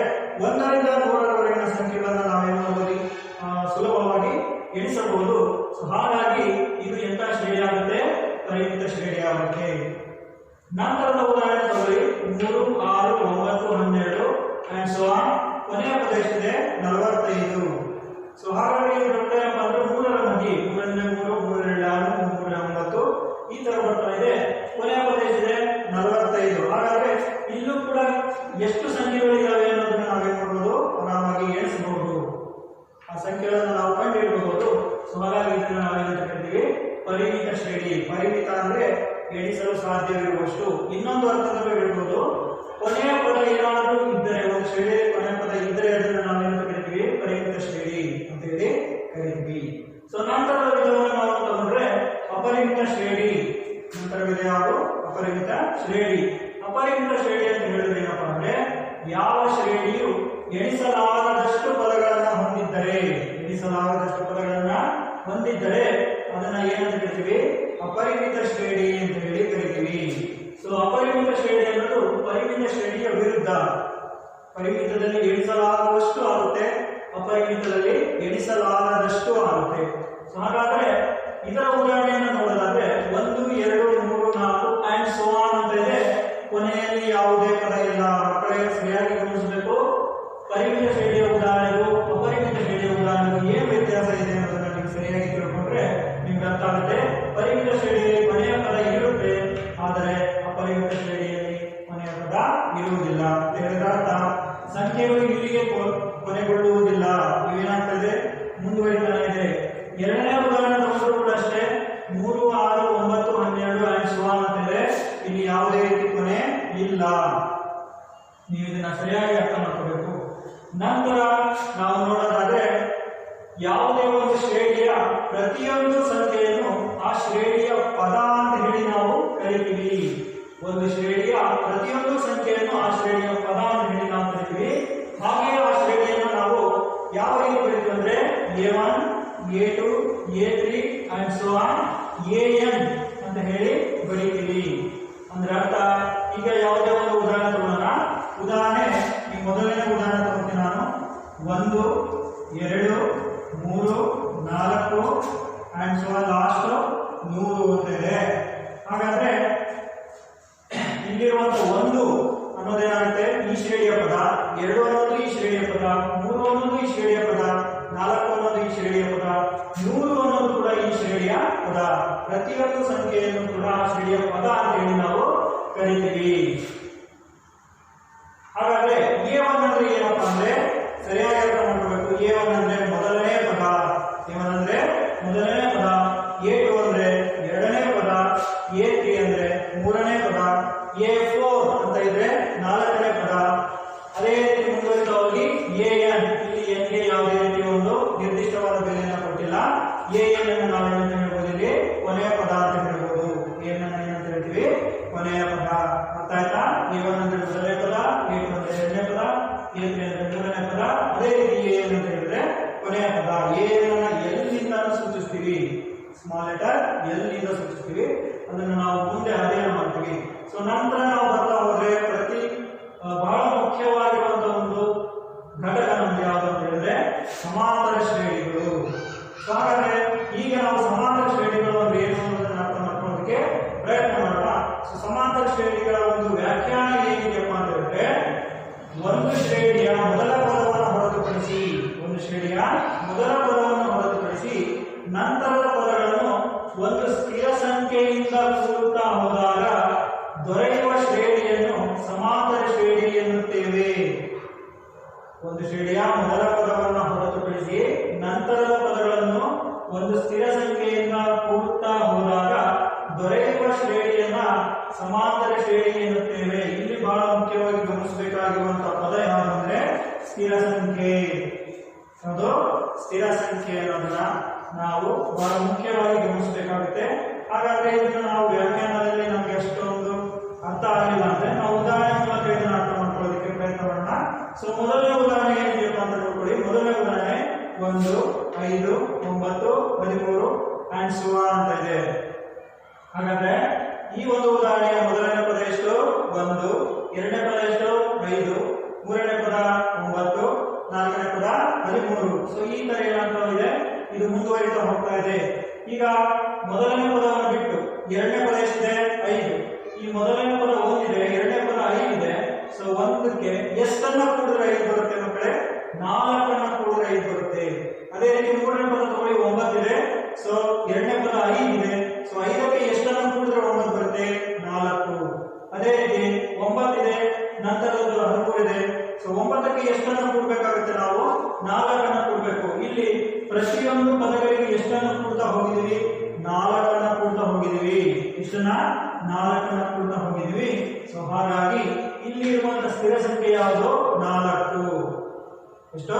1ರಿಂದ 100ರವರೆಗಿನ ಸಂಖ್ಯೆಗಳನ್ನ ನಾವೇನು ಮಾಡಬಹುದು? ಸುಲಭವಾಗಿ ಎಣಿಸಬಹುದು. ಸೊ ಹಾಗಾಗಿ ಇದು ಎಂತ ಶ್ರೇಣಿ ಆಗುತ್ತೆ? ಪರಿಮಿತ ಶ್ರೇಣಿ ಆಗುತ್ತೆ. ನಂತರದ ಉದಾಹರಣೆ ತಗೊಳ್ಳಿ. 3 6 9 12 ಅಂಡ್ ಸೋ ಆನ್. ಕೊನೆಯ ಪ್ರದೇಶ ಇದೆ 45. ಸೊ ಹಾಗಾಗಿ ಏನಪ್ಪ ಅಂದ್ರೆ 3ರ ಮಧ್ಯೆ 3 3 3 2 6 3 9 ಈ ತರ ಬರ್ತಾ ಇದೆ. ಕೊನೆಯ ಪ್ರದೇಶ ಇದೆ 45. ಹಾಗಾದ್ರೆ ಇಲ್ಲೂ ಕೂಡ ಎಷ್ಟು ಸಂಖ್ಯೆಗಳಿದ್ದಾವೆ ಅನ್ನೋದನ್ನ ನಾವೇನ್ ಮಾಡಬಹುದು? ಆರಾಮಾಗಿ ಎಣಿಸಬಹುದು. ಆ ಸಂಖ್ಯೆಗಳನ್ನು ನಾವು ಕಂಡುಹಿಡಬಹುದು. ಸೊ ಹಾಗಾಗಿ ಇದನ್ನ ನಾವೇನಂತ ಕರಿತೀವಿ? ಪರಿಮಿತ ಶ್ರೇಣಿ. ಪರಿಮಿತ ಅಂದ್ರೆ ಎಣಿಸಲು ಸಾಧ್ಯವಿರುವಷ್ಟು. ಇನ್ನೊಂದು ಅರ್ಥದಲ್ಲೂ ಹೇಳ್ಬೋದು, ಕೊನೆಯ ಪದ ಏನಾದರೂ ಇದ್ದರೆ, ಒಂದು ಶ್ರೇಣಿಯಲ್ಲಿ ಕೊನೆಯ ಪದ ಇದ್ದರೆ ಅದನ್ನು ನಾವೇನಂತ ಕರಿತೀವಿ? ಪರಿಮಿತ ಶ್ರೇಣಿ ಅಂತ ಹೇಳಿ ಕರಿತೀವಿ. ಸೊ ನಂತರದ ವಿಧವನ್ನು ನಾವು ತಗೊಂಡ್ರೆ ಅಪರಿಮಿತ ಶ್ರೇಣಿ. ನಂತರ ವಿಧ ಯಾವುದು? ಅಪರಿಮಿತ ಶ್ರೇಣಿ. ಅಪರಿಮಿತ ಶ್ರೇಣಿ ಅಂತ ಹೇಳಿದ್ರೆ ಏನಪ್ಪಾ ಅಂದ್ರೆ ಯಾವ ಶ್ರೇಣಿಯು ಎಣಿಸಲಾಗದಷ್ಟು ಪದಗಳನ್ನು ಹೊಂದಿದ್ದರೆ ಎಣಿಸಲಾಗದಷ್ಟು ಪದಗಳನ್ನ ಹೊಂದಿದ್ದರೆ ಅದನ್ನ ಏನಂತ ಕರಿತೀವಿ? ಅಪರಿಮಿತ ಶ್ರೇಣಿ ಅಂತ ಹೇಳಿ ಕರಿತೀವಿ. ಸೊ ಅಪರಿಮಿತ ಶ್ರೇಣಿ ಅನ್ನೋದು ಪರಿಮಿತ ಶ್ರೇಣಿಯ ವಿರುದ್ಧ. ಪರಿಮಿತದಲ್ಲಿ ಎಣಿಸಲಾಗುವಷ್ಟು ಆಗುತ್ತೆ, ಅಪರಿಮಿತದಲ್ಲಿ ಎಣಿಸಲಾಗದಷ್ಟು ಆಗುತ್ತೆ. ಸೊ ಹಾಗಾದ್ರೆ ಇದರ ಉದಾಹರಣೆಯನ್ನು ನೋಡೋದಾದ್ರೆ 1 2 3 4 ಅಂಡ್ ಸೋ ಆನ್ ಅಂತ ಇದೆ. ಕೊನೆಯಲ್ಲಿ ಯಾವುದೇ ಪದ ಇಲ್ಲ. ಮಕ್ಕಳೇ ಸರಿಯಾಗಿ ಗಮನಿಸಬೇಕು. ಪರಿಮಿತ ಶ್ರೇಣಿಯ ಉದಾಹರಣೆಗೂ ಅಪರಿಮಿತ ಶ್ರೇಣಿಯ ಉದಾಹರಣೆಗೂ ಏನು ವ್ಯತ್ಯಾಸ ಇದೆ ಅನ್ನೋದನ್ನ ನೀವು ಸರಿಯಾಗಿ ತಿಳ್ಕೊಂಡ್ರೆ ನಿಮ್ಗೆ ಅರ್ಥ ಆಗುತ್ತೆ. ಪರಿಮಿತ ಶ್ರೇಣಿಯಲ್ಲಿ ಕೊನೆಯ ಪದ ಇರುತ್ತೆ, ಆದರೆ ಅಪರಿಮಿತ ಶ್ರೇಣಿಯಲ್ಲಿ ಕೊನೆಯ ಪದ ಇರುವುದಿಲ್ಲ ಅಂತ ಹೇಳಿದ್ರೆ ಅರ್ಥ. ಸಂಖ್ಯೆಗಳು ಇಲ್ಲಿಗೆ ಕೊನೆಗೊಳ್ಳುವುದಿಲ್ಲ. ಇವೇನಾಗ್ತದೆ? ಮುಂದುವರಿತಾನೆ ಇದೆ. ಎರಡನೇ ಉದಾಹರಣೆ ತಗೊಂಡ್ರು ಕೂಡ ಅಷ್ಟೇ 3 6 9 12 ಅಂಡ್ ಸೋ ಆನ್ ಅಂತ ಇದೆ. ಇಲ್ಲಿ ಯಾವುದೇ ರೀತಿ ಕೊನೆ ಇಲ್ಲ. ನೀವು ಇದನ್ನ ಸರಿಯಾಗಿ ಅರ್ಥ ಮಾಡ್ಕೋಬೇಕು. ನಂತರ ನಾವು ನೋಡೋದಾದ್ರೆ ಯಾವುದೇ ಒಂದು ಶ್ರೇಣಿಯ ಪ್ರತಿಯೊಂದು ಸಂಖ್ಯೆಯನ್ನು ಆ ಶ್ರೇಣಿಯ ಪದ ಅಂತ ಹೇಳಿ ನಾವು ಕರಿತೀವಿ. ಒಂದು ಶ್ರೇಣಿಯ ಪ್ರತಿಯೊಂದು ಸಂಖ್ಯೆಯನ್ನು ಆ ಶ್ರೇಣಿಯ ಪದ ಅಂತ ಹೇಳಿ ನಾವು ಕರಿತೀವಿ. ಹಾಗೆ ಆ ಶ್ರೇಣಿಯನ್ನು ನಾವು ಯಾವ ರೀತಿ ಕರಿತೀವಿ ಅಂದ್ರೆ A1 A2 A3 and so on AN ಅಂತ ಹೇಳಿ ಬರೀತೀವಿ. ಅಂದ್ರೆ ಅರ್ಥ. ಈಗ ಯಾವುದೇ ಒಂದು ಉದಾಹರಣೆ ತಗೊಳ್ಳೋಣ. ಉದಾಹರಣೆ ಈ ಮೊದಲನೇ ಉದಾಹರಣೆ ತಗೊಳ್ತೀನಿ ನಾನು. 1 2 3 4 ಅಂಡ್ ಸೋ ಆನ್ ಲಾಸ್ಟ್ 100 ಅಂತ ಇದೆ. ಹಾಗಾದ್ರೆ ಇಲ್ಲಿರುವಂತಹ 1 ಅನ್ನೋದೇನಾಗುತ್ತೆ? ಈ ಶ್ರೇಣಿಯ ಪದ. 2 ಅನ್ನೋದು ಈ ಶ್ರೇಣಿಯ ಪದ. 3 ಅನ್ನೋದು ಈ ಶ್ರೇಣಿಯ ಪದ. 4 ಅನ್ನೋದು ಈ ಶ್ರೇಣಿಯ ಪದ. 100 ಅನ್ನೋದು ಕೂಡ ಈ ಶ್ರೇಣಿಯ ಪದ. ಪ್ರತಿಯೊಂದು ಸಂಖ್ಯೆಯನ್ನು ಕೂಡ ಆ ಶ್ರೇಣಿಯ ಪದ ಅಂತ ಹೇಳಿ ನಾವು ಕರಿತೀವಿ. ಹಾಗಾದ್ರೆ A1 ಅಂದ್ರೆ ಏನಪ್ಪಾ ಅಂದ್ರೆ ಸರಿಯಾಗಿ ಅರ್ಥ ಮಾಡ್ಕೋಬೇಕು. A1 ಅಂದ್ರೆ ಮೊದಲನೇ ಪದ. A1 ಅಂದ್ರೆ ಮೊದಲನೇ ಪದ. A2 ಅಂದ್ರೆ ಎರಡನೇ ಪದ. A3 ಅಂದ್ರೆ ಮೂರನೇ ಪದ. A4 ಅಂತ ಇದ್ರೆ ನಾಲ್ಕನೇ ಪದ. ಅದೇ ರೀತಿ ಮುಂದುವರಿತಾ ಹೋಗಿ AN, ಇಲ್ಲಿ n ಗೆ ಯಾವುದೇ ರೀತಿಯ ಒಂದು ನಿರ್ದಿಷ್ಟವಾದ ಬೆಲೆಯನ್ನು ಕೊಟ್ಟಿಲ್ಲ. AN ಅನ್ನು ನಾವು ಏನಂತ ಹೇಳ್ಬೋದು? ಇಲ್ಲಿ ಕೊನೆಯ ಪದ ಅಂತ ಹೇಳ್ಬೋದು. AN ಅನ್ನು ಏನಂತ ಹೇಳ್ತೀವಿ? ಕೊನೆಯ ಪದ. ಅರ್ಥ ಆಯ್ತಾ? A1 ಅಂದ್ರೆ ಮೊದಲನೇ ಪದ, A2 ಅಂದ್ರೆ ಎರಡನೇ ಪದ, A3 ಅಂದ್ರೆ ಮೂರನೇ ಪದ. ಅದೇ ರೀತಿ AN ಅಂತ ಹೇಳಿದ್ರೆ ಕೊನೆಯ ಪದ. AN ಅನ್ನು L ನಿಂದ ಸೂಚಿಸ್ತೀವಿ. ಸ್ಮಾಲ್ ಲೆಟರ್ L ನಿಂದ ಸೂಚಿಸ್ತೀವಿ. ಅದನ್ನು ನಾವು ಮುಂದೆ ಅಧ್ಯಯನ ಮಾಡ್ತೀವಿ. ಸೊ ನಂತರ ನಾವು ಬರ್ತಾ ಹೋದ್ರೆ ಬಹಳ ಮುಖ್ಯವಾಗಿರುವಂತಹ ಒಂದು ಘಟಕ ನಮ್ಗೆ ಯಾವುದು ಅಂತ ಹೇಳಿದ್ರೆ ಸಮಾಂತರ ಶ್ರೇಣಿಗಳು. ಹಾಗಾದ್ರೆ ಈಗ ನಾವು ಸಮಾಂತರ ಶ್ರೇಣಿಗಳು ಅಂದ್ರೆ ಏನು ಅನ್ನೋದನ್ನ ಅರ್ಥ ಮಾಡ್ಕೊಳ್ಳೋದಕ್ಕೆ ಪ್ರಯತ್ನ ಮಾಡೋಣ. ಸೊ ಸಮಾಂತರ ಶ್ರೇಣಿಗಳ ಒಂದು ವ್ಯಾಖ್ಯಾನ ಏನಿದೆಯಪ್ಪ ಅಂತ ಹೇಳಿದ್ರೆ ಒಂದು ಶ್ರೇಣಿಯ ಮೊದಲ ಪದವನ್ನು ಹೊರತುಪಡಿಸಿ ನಂತರದ ಪದಗಳನ್ನು ಒಂದು ಸ್ಥಿರ ಸಂಖ್ಯೆಯಿಂದ ಕೂಡುತ್ತಾ ಹೋದಾಗ ದೊರೆಯುವ ಶ್ರೇಣಿಯನ್ನು ಸಮಾಂತರ ಶ್ರೇಣಿ ಎನ್ನುತ್ತೇವೆ. ಒಂದು ಶ್ರೇಣಿಯ ಮೊದಲ ಪದವನ್ನು ಹೊರತುಪಡಿಸಿ ನಂತರದ ಪದಗಳನ್ನು ಒಂದು ಸ್ಥಿರ ಸಂಖ್ಯೆಯಿಂದ ಕೂಡುತ್ತಾ ಹೋದಾಗ ದೊರೆಯುವ ಶ್ರೇಣಿಯನ್ನ ಸಮಾಂತರ ಶ್ರೇಣಿ ಎನ್ನುತ್ತೇವೆ. ಇಲ್ಲಿ ಬಹಳ ಮುಖ್ಯವಾಗಿ ಗಮನಿಸಬೇಕಾಗಿರುವಂತಹ ಪದ ಯಾವುದಂದ್ರೆ ಸ್ಥಿರ ಸಂಖ್ಯೆ. ಅದು ಸ್ಥಿರ ಸಂಖ್ಯೆ ಅನ್ನೋದನ್ನ ನಾವು ಬಹಳ ಮುಖ್ಯವಾಗಿ ಗಮನಿಸಬೇಕಾಗುತ್ತೆ. ಹಾಗಾದ್ರೆ ಇದನ್ನ ನಾವು ವ್ಯಾಖ್ಯಾನದಲ್ಲಿ ನಮ್ಗೆ ಅಷ್ಟೊಂದು ಅರ್ಥ ಆಗಿಲ್ಲ ಅಂದ್ರೆ ನಾವು ಉದಾಹರಣೆ ಮೂಲಕ ಇದನ್ನ ಅರ್ಥ ಮಾಡ್ಕೊಳ್ಳೋದಕ್ಕೆ ಪ್ರಯತ್ನ ಮಾಡೋಣ. ಸೊ ಮೊದಲನೇ ಉದಾಹರಣೆ ಏನಿದೆಯಪ್ಪ ಅಂತ ನೋಡ್ಕೊಳ್ಳಿ. ಮೊದಲನೇ ಉದಾಹರಣೆ 1 5 9 13 ಅಂಡ್ ಸೋ ಆನ್ ಅಂತ ಇದೆ. ಹಾಗಾದ್ರೆ ಈ ಒಂದು ಉದಾಹರಣೆಯ ಮೊದಲನೇ ಪದ ಎಷ್ಟು? 1, ಎರಡನೇ ಪದ ಎಷ್ಟು? 5, ಮೂರನೇ ಪದ 9, ನಾಲ್ಕನೇ ಪದ 13. ಸೊ ಈ ತರ ಏನಾಗ್ತಾ ಇದೆ, ಇದು ಮುಂದುವರಿತಾ ಹೋಗ್ತಾ ಇದೆ. ಈಗ ಮೊದಲನೇ ಪದವನ್ನು ಬಿಟ್ಟು ಎರಡನೇ ಪದ ಎಷ್ಟಿದೆ? 5. ಈ ಮೊದಲನೇ ಪದ 1 ಇದೆ, ಎರಡನೇ ಪದ 5 ಇದೆ. ಸೊ ಒಂದಕ್ಕೆ ಎಷ್ಟನ್ನ ಕೂಡಿದ್ರೆ 5 ಬರುತ್ತೆ ಮಕ್ಕಳೇ? 4 ಕೂಡಿದ್ರೆ 5 ಬರುತ್ತೆ. ಅದೇ ರೀತಿ ಮೂರನೇ ಪದ ತಗೊಳ್ಳಿ, 9 ಇದೆ. ಸೊ ಎರಡನೇ ಪದ 5 ಇದೆ. ಸೊ 5ಕ್ಕೆ ಎಷ್ಟನ್ನ ಕೂಡಿದ್ರೆ 9 ಬರುತ್ತೆ? 4. ಅದೇ ರೀತಿ 9 ಇದೆ, ನಂತರದ್ದು 13 ಇದೆ. ಸೊ 9ಕ್ಕೆ ಎಷ್ಟನ್ನ ಕೂಡಬೇಕಾಗುತ್ತೆ? ನಾವು 4 ಕೂಡಬೇಕು. ಇಲ್ಲಿ ಪ್ರತಿಯೊಂದು ಪದಗಳಿಗೆ ಎಷ್ಟನ್ನ ಕೂಡ್ತಾ ಹೋಗಿದೀವಿ? 4 ಕೂಡ್ತಾ ಹೋಗಿದೀವಿ. ಎಷ್ಟನ್ನ? 4 ಕೂಡ್ತಾ ಹೋಗಿದೀವಿ. ಸೊ ಹಾಗಾಗಿ ಇಲ್ಲಿ ಇರುವಂತಹ ಸ್ಥಿರ ಸಂಖ್ಯೆ ಯಾವುದು? 4. ಎಷ್ಟು?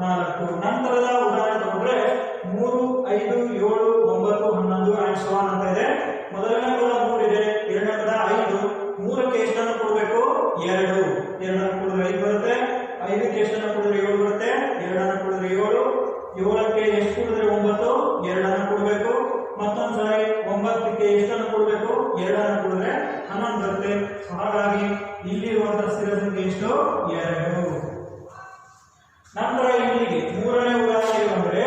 4. ನಂತರದ ಉದಾಹರಣೆ ತಗೊಂಡ್ರೆ 3 5 7 9 11 ಅಂಡ್ ಸೋ ಆನ್ ಅಂತ ಇದೆ. ಮೊದಲನೇ ಪದ 3 ಇದೆ, ಎರಡನೇ ಪದ 5. 3ಕ್ಕೆ ಎಷ್ಟನ್ನು ಕೊಡಬೇಕು? 2. 2 ಕೂಡಿದ್ರೆ 5 ಬರುತ್ತೆ. 5ಕ್ಕೆ ಎಷ್ಟನ್ನು ಕೂಡಿದ್ರೆ 7 ಬರುತ್ತೆ. 2 ಕೂಡಿದ್ರೆ 7. 7ಕ್ಕೆ ಎಷ್ಟು 2. ನಂತರ ಇಲ್ಲಿಗೆ ಮೂರನೇ ಉದಾಹರಣೆ ಬಂದರೆ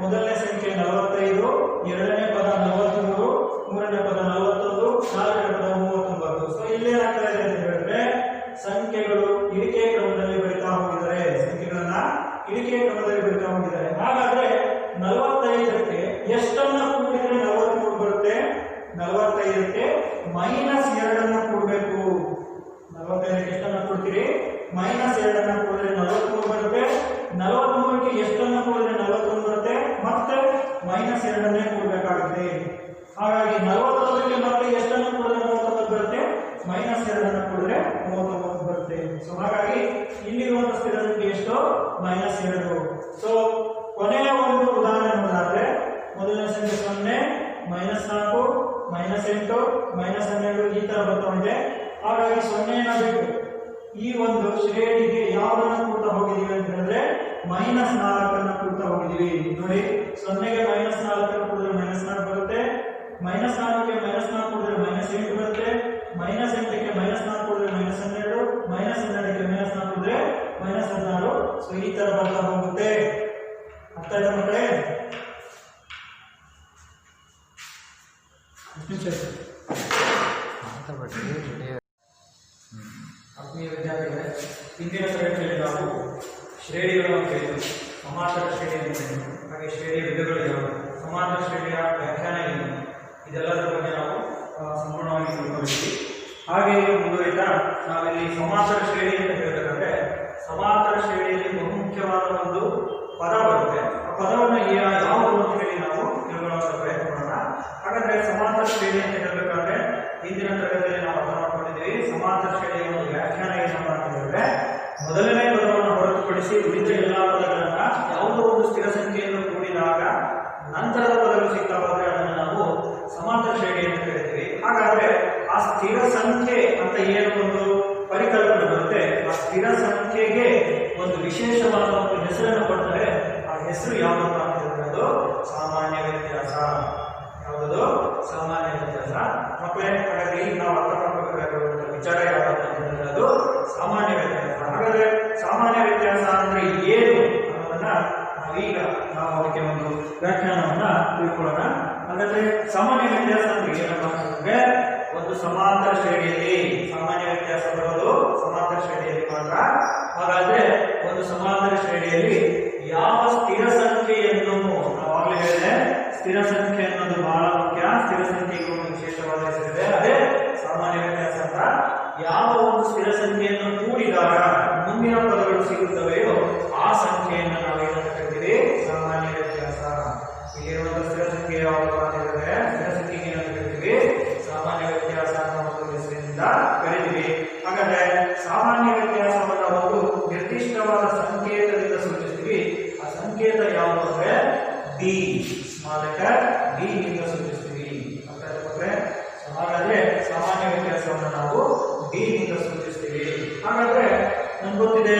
ಮೊದಲನೇ ಸಂಖ್ಯೆ 45, ಎರಡನೇ ಪದ 43, ಮೂರನೇ ಪದ 41, ನಾಲ್ಕನೇ ಪದ 39. ಸೊ ಇಲ್ಲೇನಾಗ್ತಾ ಇದೆ ಅಂತ ಹೇಳಿದ್ರೆ ಸಂಖ್ಯೆಗಳು ಇಳಿಕೆ ಕ್ರಮದಲ್ಲಿ ಬರಿತಾ ಹೋಗಿದ್ದಾರೆ, ಸಂಖ್ಯೆಗಳನ್ನ ಇಳಿಕೆ ಕ್ರಮದಲ್ಲಿ ಬರಿತಾ ಹೋಗಿದ್ದಾರೆ. ಹಾಗಾದ್ರೆ 45ಕ್ಕೆ ಎಷ್ಟನ್ನ ಕೂಡಿದ್ರೆ 43 ಬರುತ್ತೆ? 45ಕ್ಕೆ -2 ಕೂಡಬೇಕು. 45ಕ್ಕೆ ಎಷ್ಟನ್ನ ಕೂಡ್ತೀರಿ? -2 ಕೂಡಿದ್ರೆ 43 ಬರುತ್ತೆ. 43ಕ್ಕೆ ಎಷ್ಟನ್ನ ಕೂಡಿದ್ರೆ 41 ಬರುತ್ತೆ, ಮತ್ತೆ -2 ಕೂಡಬೇಕಾಗುತ್ತೆ. ಹಾಗಾಗಿ 49ಕ್ಕೆ ಮತ್ತೆ ಎಷ್ಟನ್ನ ಕೂಡಿದ್ರೆ 39 ಬರುತ್ತೆ? -2 ಕೂಡಿದ್ರೆ 39 ಬರುತ್ತೆ. ಸೊ ಹಾಗಾಗಿ ಇಲ್ಲಿರುವಂತ ಸ್ಥಿರ ಸಂಖ್ಯೆ ಎಷ್ಟು? -2. ಸೊ ಕೊನೆಯ ಒಂದು ಉದಾಹರಣೆ ನೋಡಿದ್ರೆ ಮೊದಲನೇ ಸಂಖ್ಯೆ 0, -4, -8, -12 ಈ ತರ ಬರ್ತಾ ಇದೆ. ಹಾಗಾಗಿ 0ನ ಬಿಟ್ಟು ಈ ಒಂದು ಶ್ರೇಣಿಗೆ ಯಾವನ್ನ ಕೂಡ್ತಾ ಹೋಗಿದೀವಿ ಅಂತ ಹೇಳಿದ್ರೆ -4 ಕೂಡ್ತಾ ಹೋಗಿದೀವಿ. ನೋಡಿ 0ಗೆ -4 ಕೂಡಿದ್ರೆ -4 ಬರುತ್ತೆ, -4ಕ್ಕೆ -4 ಕೂಡಿದ್ರೆ -8 ಬರುತ್ತೆ, -8ಕ್ಕೆ -4 ಕೂಡಿದ್ರೆ -12, -12ಕ್ಕೆ -4 ಕೂಡಿದ್ರೆ -16. ಸೊ ಈ ತರ ಬರ್ತಾ ಹೋಗುತ್ತೆ. ಅರ್ಥ ಆಯ್ತಾ ಮಕ್ಕಳೇ? ಆತ್ಮೀಯ ವಿದ್ಯಾರ್ಥಿಗಳೇ, ಹಿಂದಿನ ತರಗತಿಯಲ್ಲಿ ನಾವು ಶ್ರೇಣಿಗಳನ್ನು ಕಲಿತು ಸಮಾಂತರ ಶ್ರೇಣಿ ಅಂತ ಕಲಿತು, ಹಾಗೆ ಶ್ರೇಣಿಯ ವಿಧಗಳು ಯಾವುವು, ಸಮಾಂತರ ಶ್ರೇಣಿಯ ವ್ಯಾಖ್ಯಾನ ಏನು, ಇದೆಲ್ಲದರ ಬಗ್ಗೆ ನಾವು ಸಂಪೂರ್ಣವಾಗಿ ತಿಳ್ಕೊಂಡಿದ್ವಿ. ಹಾಗೆ ಮುಂದುವರಿತಾ ನಾವಿಲ್ಲಿ ಸಮಾಂತರ ಶ್ರೇಣಿ ಅಂತ ಹೇಳಬೇಕಾದ್ರೆ ಸಮಾಂತರ ಶ್ರೇಣಿಯಲ್ಲಿ ಬಹುಮುಖ್ಯವಾದ ಒಂದು ಪದ ಬರುತ್ತೆ. ಆ ಪದವನ್ನು ಯಾವುದು ಅಂತ ಹೇಳಿ ನಾವು ತಿಳ್ಕೊಳ್ಳುವಂತ ಪ್ರಯತ್ನ ಮಾಡೋಣ. ಹಾಗಾದ್ರೆ ಸಮಾಂತರ ಶ್ರೇಣಿ ಅಂತ ಹೇಳಬೇಕಾದ್ರೆ ಹಿಂದಿನ ತರಗತಿಯಲ್ಲಿ ನಾವು ಅರ್ಥ ಮಾಡ್ಕೊಂಡಿದ್ದೀವಿ. ಸಮಾಂತರ ಶ್ರೇಣಿಯ ಒಂದು ವ್ಯಾಖ್ಯಾನ ಏನಪ್ಪ ಅಂತ ಹೇಳಿದ್ರೆ ಮೊದಲನೇ ಪದವನ್ನು ಹೊರತುಪಡಿಸಿ ಉಳಿದ ಎಲ್ಲಾ ಪದಗಳನ್ನ ಯಾವುದೋ ಒಂದು ಸ್ಥಿರ ಸಂಖ್ಯೆಯನ್ನು ಕೂಡಿದಾಗ ನಂತರದ ಪದಗಳು ಸಿಗ್ತಾ ಹೋದ್ರೆ ಅದನ್ನು ನಾವು ಸಮಾಂತರ ಶ್ರೇಣಿ ಅಂತ ಕರಿತೀವಿ. ಹಾಗಾದ್ರೆ ಆ ಸ್ಥಿರ ಸಂಖ್ಯೆ ಅಂತ ಏನು ಒಂದು ಪರಿಕಲ್ಪನೆ ಬರುತ್ತೆ, ಆ ಸ್ಥಿರ ಸಂಖ್ಯೆಗೆ ಒಂದು ವಿಶೇಷವಾದ ಒಂದು ಹೆಸರನ್ನು ಕೊಡ್ತಾರೆ. ಆ ಹೆಸರು ಯಾವುದಪ್ಪ ಅಂತ ಹೇಳಿದ್ರೆ ಅದು ಸಾಮಾನ್ಯ ವ್ಯತ್ಯಾಸ. ಯಾವುದದು? ಸಾಮಾನ್ಯ ವ್ಯತ್ಯಾಸ. ಮಕ್ಕಳೇ, ಹಾಗಾಗಿ ನಾವು ಅರ್ಥ ಮಾಡಬೇಕಾಗಿರುವಂತಹ ವಿಚಾರ ಯಾವುದು ಅಂತ ಹೇಳಿದ್ರೆ ಅದು ಸಾಮಾನ್ಯ ವ್ಯತ್ಯಾಸ. ಹಾಗಾದ್ರೆ ಸಾಮಾನ್ಯ ವ್ಯತ್ಯಾಸ ಅಂದ್ರೆ ಏನು ಅನ್ನೋದನ್ನ ನಾವೀಗ ನಾವು ಅದಕ್ಕೆ ಒಂದು ವ್ಯಾಖ್ಯಾನವನ್ನ ತಿಳ್ಕೊಳ್ಳೋಣ. ಹಾಗಾದ್ರೆ ಸಾಮಾನ್ಯ ವ್ಯತ್ಯಾಸ ಅಂದ್ರೆ ಏನಪ್ಪ ಅಂತಂದ್ರೆ ಒಂದು ಸಮಾಂತರ ಶ್ರೇಣಿಯಲ್ಲಿ ಸಾಮಾನ್ಯ ವ್ಯತ್ಯಾಸ ಬರೋದು ಸಮಾಂತರ ಶ್ರೇಣಿಯಲ್ಲಿ ಮಾತ್ರ. ಹಾಗಾದ್ರೆ ಒಂದು ಸಮಾಂತರ ಶ್ರೇಣಿಯಲ್ಲಿ ಯಾವ ಸ್ಥಿರ ಸಂಖ್ಯೆಯನ್ನು ನಾವಾಗಲೇ ಹೇಳಿದೆ, ಸ್ಥಿರ ಸಂಖ್ಯೆ ಅನ್ನೋದು ಬಹಳ ಮುಖ್ಯ. ಸ್ಥಿರ ಸಂಖ್ಯೆಗೆ ಒಂದು ವಿಶೇಷವಾದ ಹೆಸರಿದೆ, ಅದೇ ಸಾಮಾನ್ಯ ವ್ಯತ್ಯಾಸ ಅಂತ. ಯಾವ ಒಂದು ಸ್ಥಿರ ಸಂಖ್ಯೆಯನ್ನು ಕೂಡಿದಾಗ ಮುಂದಿನ ಪದಗಳು ಸಿಗುತ್ತವೆಯೋ ಆ ಸಂಖ್ಯೆಯನ್ನು ನಾವೇನಂತ ಕರಿತೀವಿ? ಸಾಮಾನ್ಯ ವ್ಯತ್ಯಾಸ. ಇಲ್ಲಿರುವಂತಹ ಸ್ಥಿರ ಸಂಖ್ಯೆ ಯಾವುದು ಅಂತ ಹೇಳಿದ್ರೆ ಸ್ಥಿರ ಸಂಖ್ಯೆಗೆ ಏನಂತ ಕರಿತೀವಿ? ಸಾಮಾನ್ಯ ವ್ಯತ್ಯಾಸ ಅನ್ನೋ ಒಂದು ಹೆಸರಿನಿಂದ ಕರಿತೀವಿ. ಹಾಗಾದ್ರೆ ಸಾಮಾನ್ಯ ವ್ಯತ್ಯಾಸವನ್ನು ಒಂದು ನಿರ್ದಿಷ್ಟವಾದ ಸಂಕೇತದಿಂದ ಸೂಚಿಸ್ತೀವಿ. ಆ ಸಂಕೇತ ಯಾವುದು ಅಂದ್ರೆ ಡಿ, ಸ್ಮಾಲ್ ಲೆಟರ್ ಡಿ ನಿಂದ ಸೂಚಿಸ್ತೀವಿ. ಹಾಗಾದ್ರೆ ಸಾಮಾನ್ಯ ವ್ಯತ್ಯಾಸವನ್ನು ನಾವು ಡಿ ನಿಂದ ಸೂಚಿಸ್ತೀವಿ. ಹಾಗಾದ್ರೆ ನಮ್ಗೆ ಗೊತ್ತಿದೆ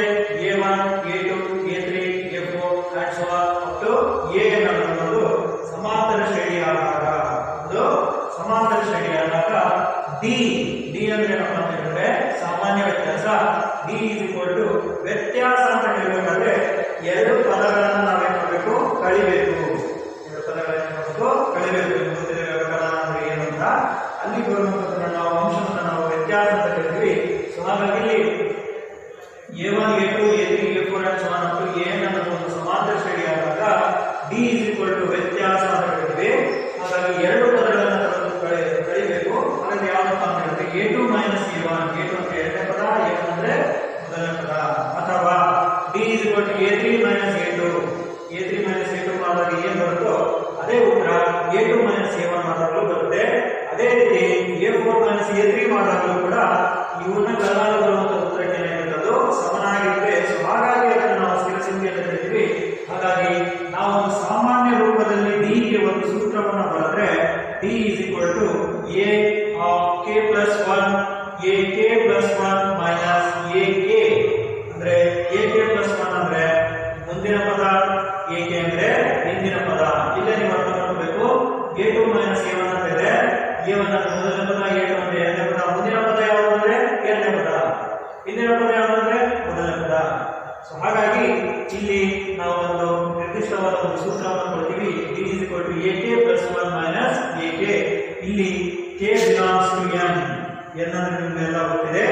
A1, A2, A3, A4 and so on up to AN ಅನ್ನೋದು ಸಮಾಂತರ ಶ್ರೇಣಿಯಾದಾಗ, ಒಂದು ಸಮಾಂತರ ಶ್ರೇಣಿಯಾದಾಗ ಡಿ ಅಂದ್ರೆ ಏನಪ್ಪ ಅಂತ ಹೇಳಿದ್ರೆ ಸಾಮಾನ್ಯ ವ್ಯತ್ಯಾಸ. ಡಿ ಈಸ್ ಈಕ್ವಲ್ ಟು ವ್ಯತ್ಯಾಸ ಅಂತ ಹೇಳಬೇಕಾದ್ರೆ ಎರಡು ಪದಗಳನ್ನು ನಾವೇನ್ ಮಾಡಬೇಕು? ಕಳಿಬೇಕು. ಎರಡು ಪದಗಳನ್ನು ಮಾಡಬೇಕು, ಕಳಿಬೇಕು. ಗೊತ್ತಿದೆ ವ್ಯವಕಲನ ಅಂದ್ರೆ ಏನು ಅಂತ. ಅಲ್ಲಿ ಬರುವಂತದನ್ನ ನಾವು ಅಂಶವನ್ನು ನಾವು ವ್ಯತ್ಯಾಸ ಅಂತ ಕರಿತೀವಿ. ಸೊ ಹಾಗಾಗಿ ಇಲ್ಲಿ A1, A2, A3, A4 and so on up to AN ಅನ್ನೋದು ಒಂದು ಸಮಾಂತರ ಶ್ರೇಣಿಯಾದಾಗ ಡಿ ಈಸ್ ಈಕ್ವಲ್ ಟು ವ್ಯತ್ಯಾಸ ಅಂತ ಕರಿತೀವಿ. ಹಾಗಾಗಿ ಎರಡು ಪದಗಳನ್ನು ಕಳಿಬೇಕು. ಹಾಗಾದ್ರೆ ಯಾವಪ್ಪ ಅಂತ ಹೇಳಿದ್ರೆ A2 A1. A2 ಅಂದ್ರೆ ಎರಡನೇ ಪದ, A1 ಅಂದ್ರೆ ಮೊದಲನೇ ಪದ. ಅಥವಾ D is equal to A3 A2. A3 A2 ಮಾಡಿದಾಗ ಏನ್ ಬರುತ್ತೋ ಅದೇ ಉತ್ತರ A2 A1 ಮಾಡಿದಾಗಲೂ ಬರುತ್ತೆ. ಅದೇ ರೀತಿ A4 A3 ಮಾಡಿದಾಗಲೂ ಕೂಡ ಇವನ್ನ ಕಲನಾದ ಬರುವಂತ ಉತ್ತರಕ್ಕೆ ಏನಾಗಿರುತ್ತೆ? ಅದು ಸಮನಾಗಿರುತ್ತೆ. ಸೊ ಹಾಗಾಗಿ ಅದನ್ನು ನಾವು ಸ್ಥಿರ ಸಂಖ್ಯೆ ಅಂತ ಕರಿತೀವಿ. ಹಾಗಾಗಿ ನಾವು ಒಂದು ಸಾಮಾನ್ಯ ರೂಪದಲ್ಲಿ D ಗೆ ಒಂದು ಸೂತ್ರವನ್ನು ಬರೆದ್ರೆ D is equal to A of k plus 1 AK plus 1 minus AK. ಅಂದ್ರೆ AK plus 1 ಅಂದ್ರೆ ಮುಂದಿನ ಪದ, AK ಅಂದ್ರೆ ಹಿಂದಿನ ಪದ. ಇಲ್ಲೇ ನೀವು ಅರ್ಥ ಮಾಡಬೇಕು. A2 A1 ಅಂತ ಇದೆ. A1 ಅಂದ್ರೆ ಮೊದಲನೇ ಪದ, A2 ಅಂದ್ರೆ ಎರಡನೇ ಪದ. ಮುಂದಿನ ಪದ ಯಾವುದು ಅಂದ್ರೆ ಎರಡನೇ ಪದ. ಹಿಂದಿನ ಪದ ಯಾವುದಂದ್ರೆ ಮೊದಲನೇ ಪದ. ಸೊ ಹಾಗಾಗಿ ಇಲ್ಲಿ ನಾವು ಒಂದು ನಿರ್ದಿಷ್ಟವಾದ ಒಂದು ಸೂತ್ರವನ್ನು ಕೊಡ್ತೀವಿ. d is equal to ak plus 1 minus ak. ಇಲ್ಲಿ k belongs to n. n ಅಂದ್ರೆ ನಿಮಗೆಲ್ಲ ಗೊತ್ತಿದೆ.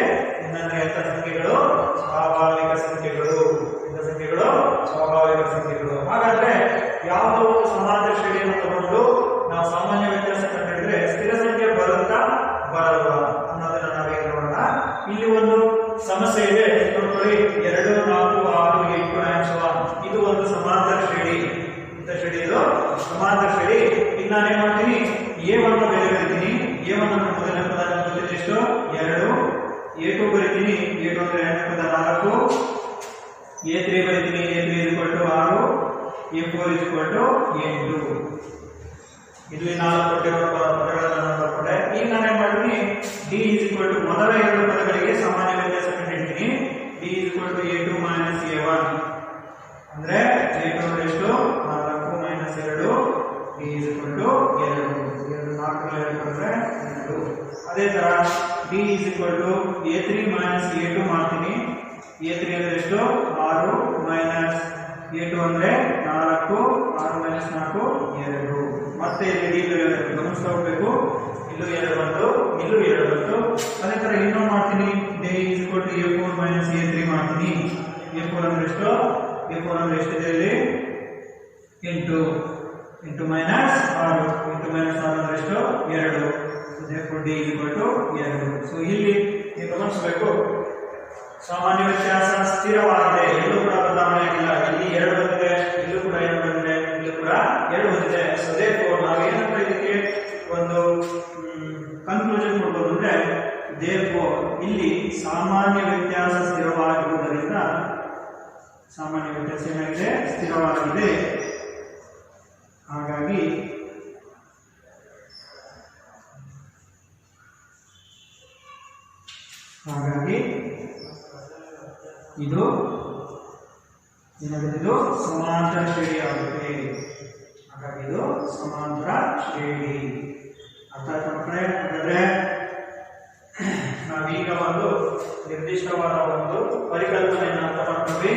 n ಅಂದ್ರೆ ಎಂತ ಸಂಖ್ಯೆಗಳು? ಸ್ವಾಭಾವಿಕ ಸಂಖ್ಯೆಗಳು. ಎಂತ ಸಂಖ್ಯೆಗಳು? ಸ್ವಾಭಾವಿಕ ಸಂಖ್ಯೆಗಳು. ಹಾಗಾದ್ರೆ ಯಾವುದೋ ಒಂದು ಸಮಾಂತರ ಶ್ರೇಣಿಯನ್ನು ತಗೊಂಡು ನಾವು ಸಾಮಾನ್ಯ ವ್ಯತ್ಯಾಸ ಕಂಡುಹಿಡಿದ್ರೆ ಸ್ಥಿರ ಸಂಖ್ಯೆ ಬರುತ್ತಾ ಬರಲ್ವಾ ಅನ್ನೋದನ್ನ ನಾವೇ ನೋಡೋಣ. ಇಲ್ಲಿ ಒಂದು ಸಮಸ್ಯೆ ಇದೆ ನೋಡ್ಕೊಳ್ಳಿ. 2 4 6 8 and so on. ಇದು ಒಂದು ಸಮಾಂತರ ಶ್ರೇಣಿ. ಇಂಥ ಶ್ರೇಣಿ ಇದು ಸಮಾಂತರ ಶ್ರೇಣಿ. ಈಗ ನಾನೇನ್ ಮಾಡ್ತೀನಿ, a1 ಬೆಲೆ ಬರೀತೀನಿ. a1 ಅಂದ್ರೆ ಮೊದಲನೇ ಪದ ನಮಗೆ ಎಷ್ಟು? 2. a2 ಬರೀತೀನಿ. a2 ಅಂದ್ರೆ ಎರಡನೇ ಪದ 4. a3 ಬರೀತೀನಿ. a3 6. a4 8. ಇಲ್ಲಿ 4 ಕೊಟ್ಟಿರುವ ಪದಗಳನ್ನು ನೋಡಿಕೊಂಡೆ. ಈಗ ನಾನೇನ್ ಮಾಡ್ತೀನಿ, d is equal to ಮೊದಲ ಎರಡು ಪದಗಳಿಗೆ ಸಾಮಾನ್ಯ ವ್ಯತ್ಯಾಸ ಕಂಡುಹಿಡಿತೀನಿ. d is equal to a2 minus a1 ಅಂದ್ರೆ a2 ಅಂದ್ರೆ ಎಷ್ಟು? 4 minus 2. d is equal to 2. 4 ಅಂದ್ರೆ 2. ಅದೇ ತರ d is equal to a3 minus a2 ಮಾಡ್ತೀನಿ. a3 ಅಂದ್ರೆ ಎಷ್ಟು? 6 minus a2 ಅಂದ್ರೆ 4. 6 minus 4 2. ಮತ್ತೆ ಇಲ್ಲಿ d ಗಮನಿಸ್ತಾ ಹೋಗ್ಬೇಕು. ಇಲ್ಲೂ 2 ಬಂತು, ಇಲ್ಲೂ 2 ಬಂತು. ಅದೇ ತರ ಇನ್ನೊಂದು ಮಾಡ್ತೀನಿ. d is equal to a4 minus a3 ಮಾಡ್ತೀನಿ. a4 ಅಂದ್ರೆ ಎಷ್ಟು? a4 ಅಂದ್ರೆ ಎಷ್ಟಿದೆ ಇಲ್ಲಿ? 8. 8 minus 6. 8 minus 6 ಅಂದ್ರೆ ಎಷ್ಟು? 2. therefore d is equal to 2. So ಇಲ್ಲಿ ನೀವು ಗಮನಿಸಬೇಕು, ಸಾಮಾನ್ಯ ವ್ಯತ್ಯಾಸ ಸ್ಥಿರವಾಗಿದೆ. ಎಲ್ಲೂ ಕೂಡ ಬದಲಾವಣೆ ಆಗಿಲ್ಲ. ಇಲ್ಲಿ 2 ಬಂದಿದೆ, ಇಲ್ಲೂ ಕೂಡ 2 ಬಂದಿದೆ, ಇಲ್ಲೂ ಕೂಡ 2 ಬಂದಿದೆ. ಸೊ therefore ನಾವೇನಂತ ಇದಕ್ಕೆ ಒಂದು ಕನ್ಕ್ಲೂಷನ್ ಕೊಡ್ಬೋದು ಅಂದ್ರೆ, therefore ಇಲ್ಲಿ ಸಾಮಾನ್ಯ ವ್ಯತ್ಯಾಸ ಸ್ಥಿರವಾಗಿರುವುದರಿಂದ, ಸಾಮಾನ್ಯ ವ್ಯತ್ಯಾಸ ಏನಾಗಿದೆ? ಸ್ಥಿರವಾಗಿದೆ. ಹಾಗಾಗಿ ಇದು ಏನಾಗುತ್ತೆ? ಇದು ಸಮಾಂತರ ಶ್ರೇಣಿ ಆಗುತ್ತೆ. ಹಾಗಾಗಿ ಇದು ಸಮಾಂತರ ಶ್ರೇಣಿ. ಅರ್ಥ ಆಯ್ತಾ ಮಕ್ಕಳೇ? ಹಾಗಾದ್ರೆ ನಾವೀಗ ಒಂದು ನಿರ್ದಿಷ್ಟವಾದ ಒಂದು ಪರಿಕಲ್ಪನೆಯನ್ನು ಅರ್ಥ ಮಾಡ್ಕೊಂಡ್ವಿ.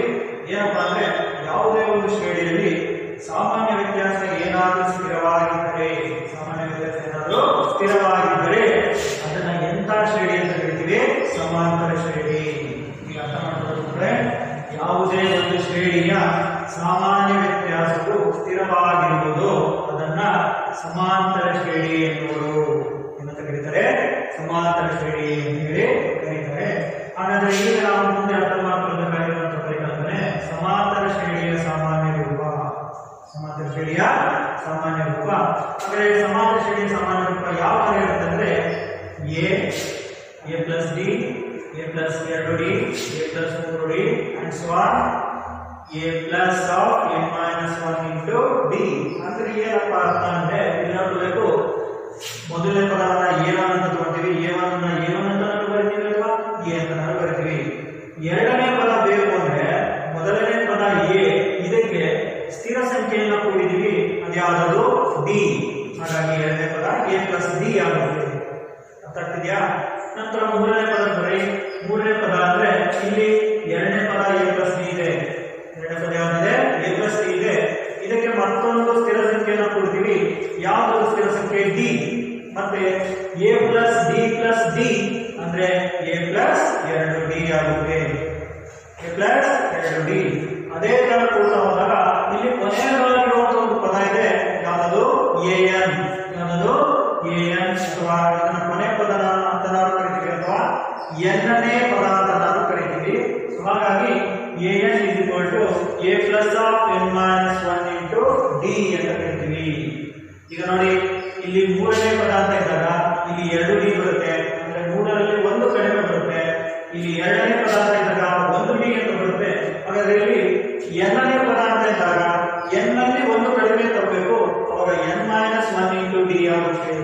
ಏನಪ್ಪಾ ಅಂದ್ರೆ, ಯಾವುದೇ ಒಂದು ಶ್ರೇಣಿಯಲ್ಲಿ ಸಾಮಾನ್ಯ ವ್ಯತ್ಯಾಸ ಏನಾದರೂ ಸ್ಥಿರವಾಗಿದ್ದರೆ, ಸಾಮಾನ್ಯ ವ್ಯತ್ಯಾಸ ಏನಾದರೂ ಸ್ಥಿರವಾಗಿದ್ದರೆ ಅದನ್ನ ಎಂಥ ಶ್ರೇಣಿ ಅಂತ ಕರಿತೀವಿ? ಸಮಾಂತರ ಶ್ರೇಣಿ. ಈಗ ಅರ್ಥ ಮಾಡ್ಕೊಂಡ್ರೆ, ಯಾವುದೇ ಒಂದು ಶ್ರೇಣಿಯ ಸಾಮಾನ್ಯ ವ್ಯತ್ಯಾಸವು ಸ್ಥಿರವಾಗಿರುವುದು ಅದನ್ನ ಸಮಾಂತರ ಶ್ರೇಣಿ ಎನ್ನುವುದು. ಏನಂತ ಕರೀತಾರೆ? ಸಮಾಂತರ ಶ್ರೇಣಿ ಅಂತ ಹೇಳಿ ಕರೀತಾರೆ. ಹಾಗಾದ್ರೆ ಈಗ ನಾವು ಮುಂದೆ ಅರ್ಥ ಮಾಡಿಕೊಳ್ಳಬೇಕಾಗಿರುವಂತಹ ಪರಿಕಲ್ಪನೆ ಸಮಾಂತರ ಶ್ರೇಣಿಯ ಸಾಮಾನ್ಯ ರೂಪ. ಸಮಾಂತರ ಶ್ರೇಣಿಯ ಸಾಮಾನ್ಯ ರೂಪ ಅಂದ್ರೆ ಸಮಾಂತರ ಶ್ರೇಣಿಯ ಸಾಮಾನ್ಯ ರೂಪ ಯಾವ ತರ ಇರುತ್ತೆ ಅಂದ್ರೆ, a plus d, a plus 2d, a plus 3d and so on. a plus of n minus 1 into d. ಅಂದ್ರೆ ಏನಪ್ಪ ಅರ್ಥ ಅಂದ್ರೆ, ಇಲ್ಲಿ ನೋಡಬೇಕು, ಮೊದಲನೇ ಪದವನ್ನ a1 ಅಂತ ತಗೊಳ್ತೀವಿ. a1 ಅನ್ನ a1 ಅಂತ ನಾವು ಬರೀತೀವಿ ಅಲ್ವಾ? a ಅಂತ ನಾವು ಬರೀತೀವಿ. ಎರಡನೇ ಪದ ಬೇಕು ಅಂದ್ರೆ ಮೊದಲನೇ ಪದ a, ಇದಕ್ಕೆ ಸ್ಥಿರ ಸಂಖ್ಯೆಯನ್ನು ಕೂಡಿದೀವಿ. ಅದ್ಯಾವುದು? d. ಹಾಗಾಗಿ ಎರಡನೇ ಪದ a plus d ಆಗುತ್ತೆ. ಅರ್ಥ ಆಗ್ತಿದ್ಯಾ? ನಂತರ ಮೂರನೇ ಪದ ಬರೀ. ಮೂರನೇ ಪದ ಅಂದ್ರೆ ಇಲ್ಲಿ ಎರಡನೇ ಪದ a plus d ಇದೆ. ಎರಡನೇ ಪದ ಯಾವ್ದಿದೆ? a plus d ಇದೆ. ಇದಕ್ಕೆ ಮತ್ತೊಂದು ಸ್ಥಿರ ಸಂಖ್ಯೆಯನ್ನು ಕೊಡ್ತೀವಿ. ಯಾವುದು ಸ್ಥಿರ ಸಂಖ್ಯೆ? d. ಮತ್ತೆ a plus d ಅಂದ್ರೆ a plus 2d ಆಗುತ್ತೆ. a plus 2d. ಅದೇ ತರ ಕೊಡ್ತಾ ಹೋದಾಗ ಇಲ್ಲಿ ಕೊನೆಯದಾಗಿರುವಂತಹ ಒಂದು ಪದ ಇದೆ. ಯಾವುದು? an. ಯಾವುದು? an. ಅಥವಾ ಇದನ್ನ ಕೊನೆ ಪದ ಅಂತ ನಾವು ಕರಿತೀವಿ ಅಥವಾ n-ನೇ ಪದ ಅಂತ ನಾವು ಕರಿತೀವಿ. ಹಾಗಾಗಿ an is equal to a plus of n minus 1 into d ಅಂತ ಕರಿತೀವಿ. ಈಗ ನೋಡಿ, ಇಲ್ಲಿ ಮೂರನೇ ಪದ ಅಂತ ಇದ್ದಾಗ ಇಲ್ಲಿ 2d ಬರುತ್ತೆ. ಅಂದ್ರೆ ಮೂರರಲ್ಲಿ ಒಂದು ಕಡಿಮೆ ಬರುತ್ತೆ. ಇಲ್ಲಿ ಎರಡನೇ ಪದ ಅಂತ ಇದ್ದಾಗ 1d ಅಂತ ಬರುತ್ತೆ. ಹಾಗಾದ್ರೆ ಇಲ್ಲಿ n-ನೇ ಪದ ಅಂತ ಇದ್ದಾಗ n ನಲ್ಲಿ ಒಂದು ಕಡಿಮೆ ತರಬೇಕು. ಅವಾಗ n minus 1 into d ಆಗುತ್ತೆ.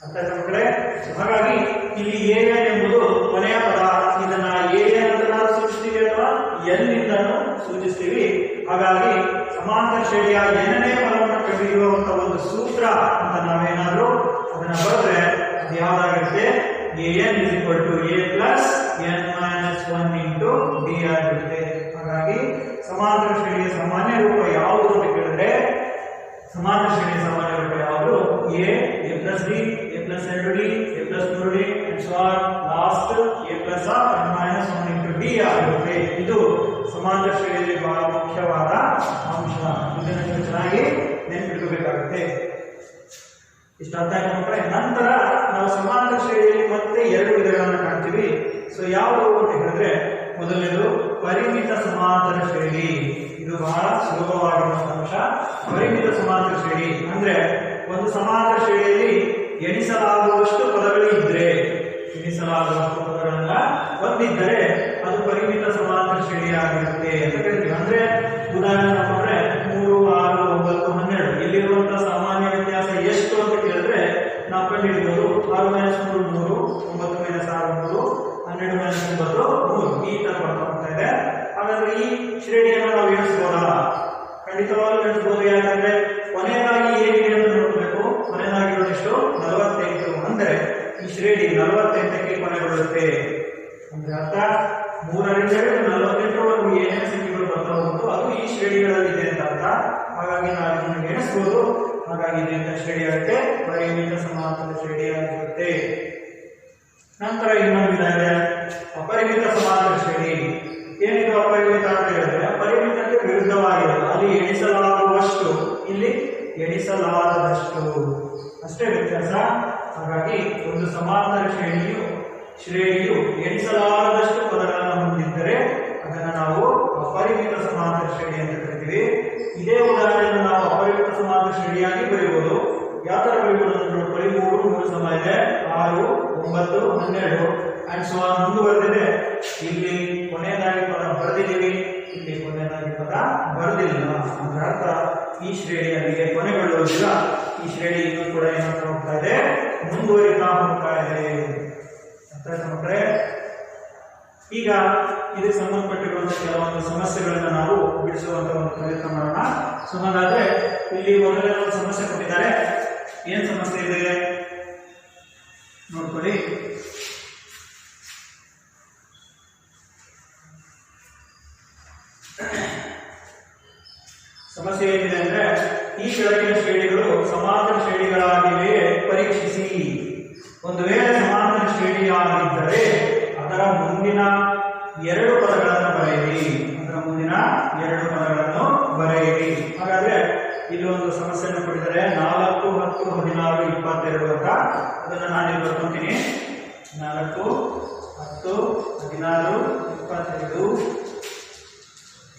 ಅರ್ಥ ಆಯ್ತಾ ಮಕ್ಕಳೇ? ಹಾಗಾಗಿ ಇಲ್ಲಿ an ಎಂಬುದು ಕೊನೆಯ ಪದ. ಇದನ್ನ an ಅಂತ ನಾವು ಸೂಚಿಸ್ತೀವಿ ಅಥವಾ n ನಿಂದನೂ ಸೂಚಿಸ್ತೀವಿ. ಹಾಗಾಗಿ ಸಮಾಂತರ ಶ್ರೇಣಿಯ n-ನೇ ಪದವನ್ನು ಕಂಡುಹಿಡಿಯುವಂತಹ ಒಂದು ಸೂತ್ರ ಅಂತ ನಾವೇನಾದ್ರೂ ಅದನ್ನ ಬರೆದ್ರೆ ಅದು ಯಾವ್ದಾಗಿರುತ್ತೆ? an is equal to a plus n minus 1 into d ಆಗಿರುತ್ತೆ. ಹಾಗಾಗಿ ಸಮಾಂತರ ಶ್ರೇಣಿಯ ಸಾಮಾನ್ಯ ರೂಪ ಯಾವುದು ಅಂತ ಕೇಳಿದ್ರೆ ಸಮಾಂತರ ಶ್ರೇಣಿಯ ಸಾಮಾನ್ಯ ರೂಪ ಯಾವುದು a plus d a plus 2d a plus 3d and so on last a plus of n minus 1 into d ಆಗಿರುತ್ತೆ. ಇದು ಸಮಾಂತರ ಶ್ರೇಣಿಯಲ್ಲಿ ಬಹಳ ಮುಖ್ಯವಾದ ಅಂಶ. ಇದನ್ನು ನೀವು ಚೆನ್ನಾಗಿ ನೆನಪಿಟ್ಕೋಬೇಕಾಗುತ್ತೆ. ಇಷ್ಟ ಅರ್ಥ ಆಯ್ತು ಮಕ್ಕಳೇ. ನಂತರ ನಾವು ಸಮಾಂತರ ಶ್ರೇಣಿಯಲ್ಲಿ ಮತ್ತೆ ಎರಡು ವಿಧಗಳನ್ನು ಕಾಣ್ತೀವಿ. ಸೊ ಯಾವುದು ಅಂತ ಹೇಳಿದ್ರೆ ಮೊದಲನೇದು ಪರಿಮಿತ ಸಮಾಂತರ ಶ್ರೇಣಿ. ಇದು ಬಹಳ ಸುಲಭವಾಗಿರುವ ಅಂಶ. ಪರಿಮಿತ ಸಮಾಂತರ ಶ್ರೇಣಿ ಅಂದ್ರೆ ಒಂದು ಸಮಾಂತರ ಶ್ರೇಣಿಯಲ್ಲಿ ಎಣಿಸಲಾಗುವಷ್ಟು ಪದಗಳು ಇದ್ರೆ ಎಣಿಸಲಾಗುವಷ್ಟು ಪದಗಳನ್ನ ಹೊಂದಿದ್ದರೆ ಅದು ಪರಿಮಿತ ಸಮಾಂತರ ಶ್ರೇಣಿ ಆಗಿರುತ್ತೆ ಅಂತ ಹೇಳ್ತೀವಿ. ಅಂದ್ರೆ ಉದಾಹರಣೆ ನೋಡಿದ್ರೆ 3 6 9 12 ಇಲ್ಲಿರುವಂತಹ ಸಾಮಾನ್ಯ ವ್ಯತ್ಯಾಸ ಎಷ್ಟು ಅಂತ ಕೇಳಿದ್ರೆ ನಾವು ಕಂಡುಹಿಡಿಯಬಹುದು 6 - 3 3 9 - 6 3 12 - 9 3 ಈ ತರ ಬರ್ತಾ ಇದೆ. ಹಾಗಾದ್ರೆ ಈ ಶ್ರೇಣಿಯನ್ನು ನಾವು ಎಣಿಸಬಹುದಾ? ಖಂಡಿತವಾಗ್ಲೂ ಎಣಿಸಬಹುದು. ಯಾಕಂದ್ರೆ ಕೊನೆಯದಾಗಿ ಏನಿದೆ ಅಂತ ನೋಡಬೇಕು. ಕೊನೆಯದಾಗಿರೋದೆಷ್ಟು 48. ಅಂದ್ರೆ ಈ ಶ್ರೇಣಿ 48ಕ್ಕೆ ಕೊನೆಗೊಳ್ಳುತ್ತೆ. ಅಂದ್ರೆ ಅರ್ಥ 3 ರಿಂದ 48ರವರೆಗೂ ಏನೇನು ಸಂಖ್ಯೆಗಳು ಬರ್ತಾ ಹೋಗುತ್ತೋ ಅದು ಈ ಶ್ರೇಣಿಗಳಲ್ಲಿದೆ ಅಂತ ಅರ್ಥ. ಹಾಗಾಗಿ ನಾವು ಇದನ್ನು ಎಣಿಸಬಹುದು. ಹಾಗಾಗಿ ಇದರಿಂದ ಶ್ರೇಣಿ ಆಗುತ್ತೆ ಪರಿಮಿತ ಸಮಾಂತರ ಶ್ರೇಣಿ ಆಗಿರುತ್ತೆ. ನಂತರ ಇನ್ನೊಂದು ವಿಧ ಇದೆ ಅಪರಿಮಿತ ಸಮಾಂತರ ಶ್ರೇಣಿ. ಏನಿದು ಅಪರಿಮಿತ ಅಂತ ಹೇಳಿದ್ರೆ ಪರಿಮಿತಕ್ಕೆ ವಿರುದ್ಧವಾಗಿರೋದು. ಅಲ್ಲಿ ಎಣಿಸಲಾಗುವಷ್ಟು, ಇಲ್ಲಿ ಎಣಿಸಲಾರದಷ್ಟು ಅಷ್ಟೇ ವ್ಯತ್ಯಾಸ. ಹಾಗಾಗಿ ಒಂದು ಸಮಾಂತರ ಶ್ರೇಣಿಯು ಎಣಿಸಲಾರದಷ್ಟು ಪದಗಳನ್ನು ಹೊಂದಿದ್ದರೆ ಅದನ್ನು ನಾವು ಅಪರಿಮಿತ ಸಮಾಂತರ ಶ್ರೇಣಿ ಅಂತ ಕರಿತೀವಿ. ಇದೇ ಉದಾಹರಣೆಯನ್ನು ನಾವು ಅಪರಿಮಿತ ಸಮಾಂತರ ಶ್ರೇಣಿಯಾಗಿ ಬರೀಬಹುದು. ಯಾವ ತರ ಬರೀಬಹುದು ಅಂತ ನೋಡ್ಕೊಳ್ಳಿ. 3 ಸಮ ಇದೆ 6 9 12 ಅಂಡ್ ಸೊ ಆನ್ ಮುಂದುವರೆದಿದೆ. ಇಲ್ಲಿ ಕೊನೆಯದಾಗಿ ಪದ ಬರೆದಿದ್ದೀವಿ, ಇಲ್ಲಿ ಕೊನೆಯದಾಗಿ ಪದ ಬರೆದಿಲ್ಲ. ಅಂದ್ರೆ ಅರ್ಥ ಈ ಶ್ರೇಣಿ ಅಲ್ಲಿಗೆ ಕೊನೆಗೊಳ್ಳುವುದಿಲ್ಲ. ಈ ಶ್ರೇಣಿ ಇನ್ನೂ ಕೂಡ ಏನಾಗ್ತಾ ಹೋಗ್ತಾ ಇದೆ, ಮುಂದುವರಿತಾ ಹೋಗ್ತಾ ಇದೆ. ಮಕ್ಕಳೇ, ಈಗ ಇದಕ್ಕೆ ಸಂಬಂಧಪಟ್ಟಿರುವಂತಹ ಕೆಲವೊಂದು ಸಮಸ್ಯೆಗಳನ್ನ ನಾವು ಬಿಡಿಸುವಂತ ಒಂದು ಪ್ರಯತ್ನ ಮಾಡೋಣ. ಸೊ ಹಾಗಾದ್ರೆ ಇಲ್ಲಿ ಮೊದಲನೇ ಒಂದು ಸಮಸ್ಯೆ ಕೊಟ್ಟಿದ್ದಾರೆ. ಏನ್ ಸಮಸ್ಯೆ ಇದೆ ನೋಡ್ಕೊಳ್ಳಿ. ಸಮಸ್ಯೆ ಏನಿದೆ ಅಂದ್ರೆ ಈ ಕೆಳಗಿನ ಶ್ರೇಣಿಗಳು ಸಮಾಂತರ ಶ್ರೇಣಿಗಳಾಗಿವೆ ಪರೀಕ್ಷಿಸಿ. ಒಂದು ವೇಳೆ ಸಮಾಂತರ ಶ್ರೇಣಿಯಾಗಿದ್ದರೆ ಅದರ ಮುಂದಿನ 2 ಪದಗಳನ್ನು ಬರೆಯಿರಿ. ಹಾಗಾದ್ರೆ ಇಲ್ಲಿ ಒಂದು ಸಮಸ್ಯೆಯನ್ನು ಕೊಟ್ಟಿದ್ದಾರೆ. 4 10 16 22 ಅಂತ. ಅದನ್ನು ನಾನು ಇಲ್ಲಿ ಬರ್ಕೊಂತೀನಿ. 4 10 16 22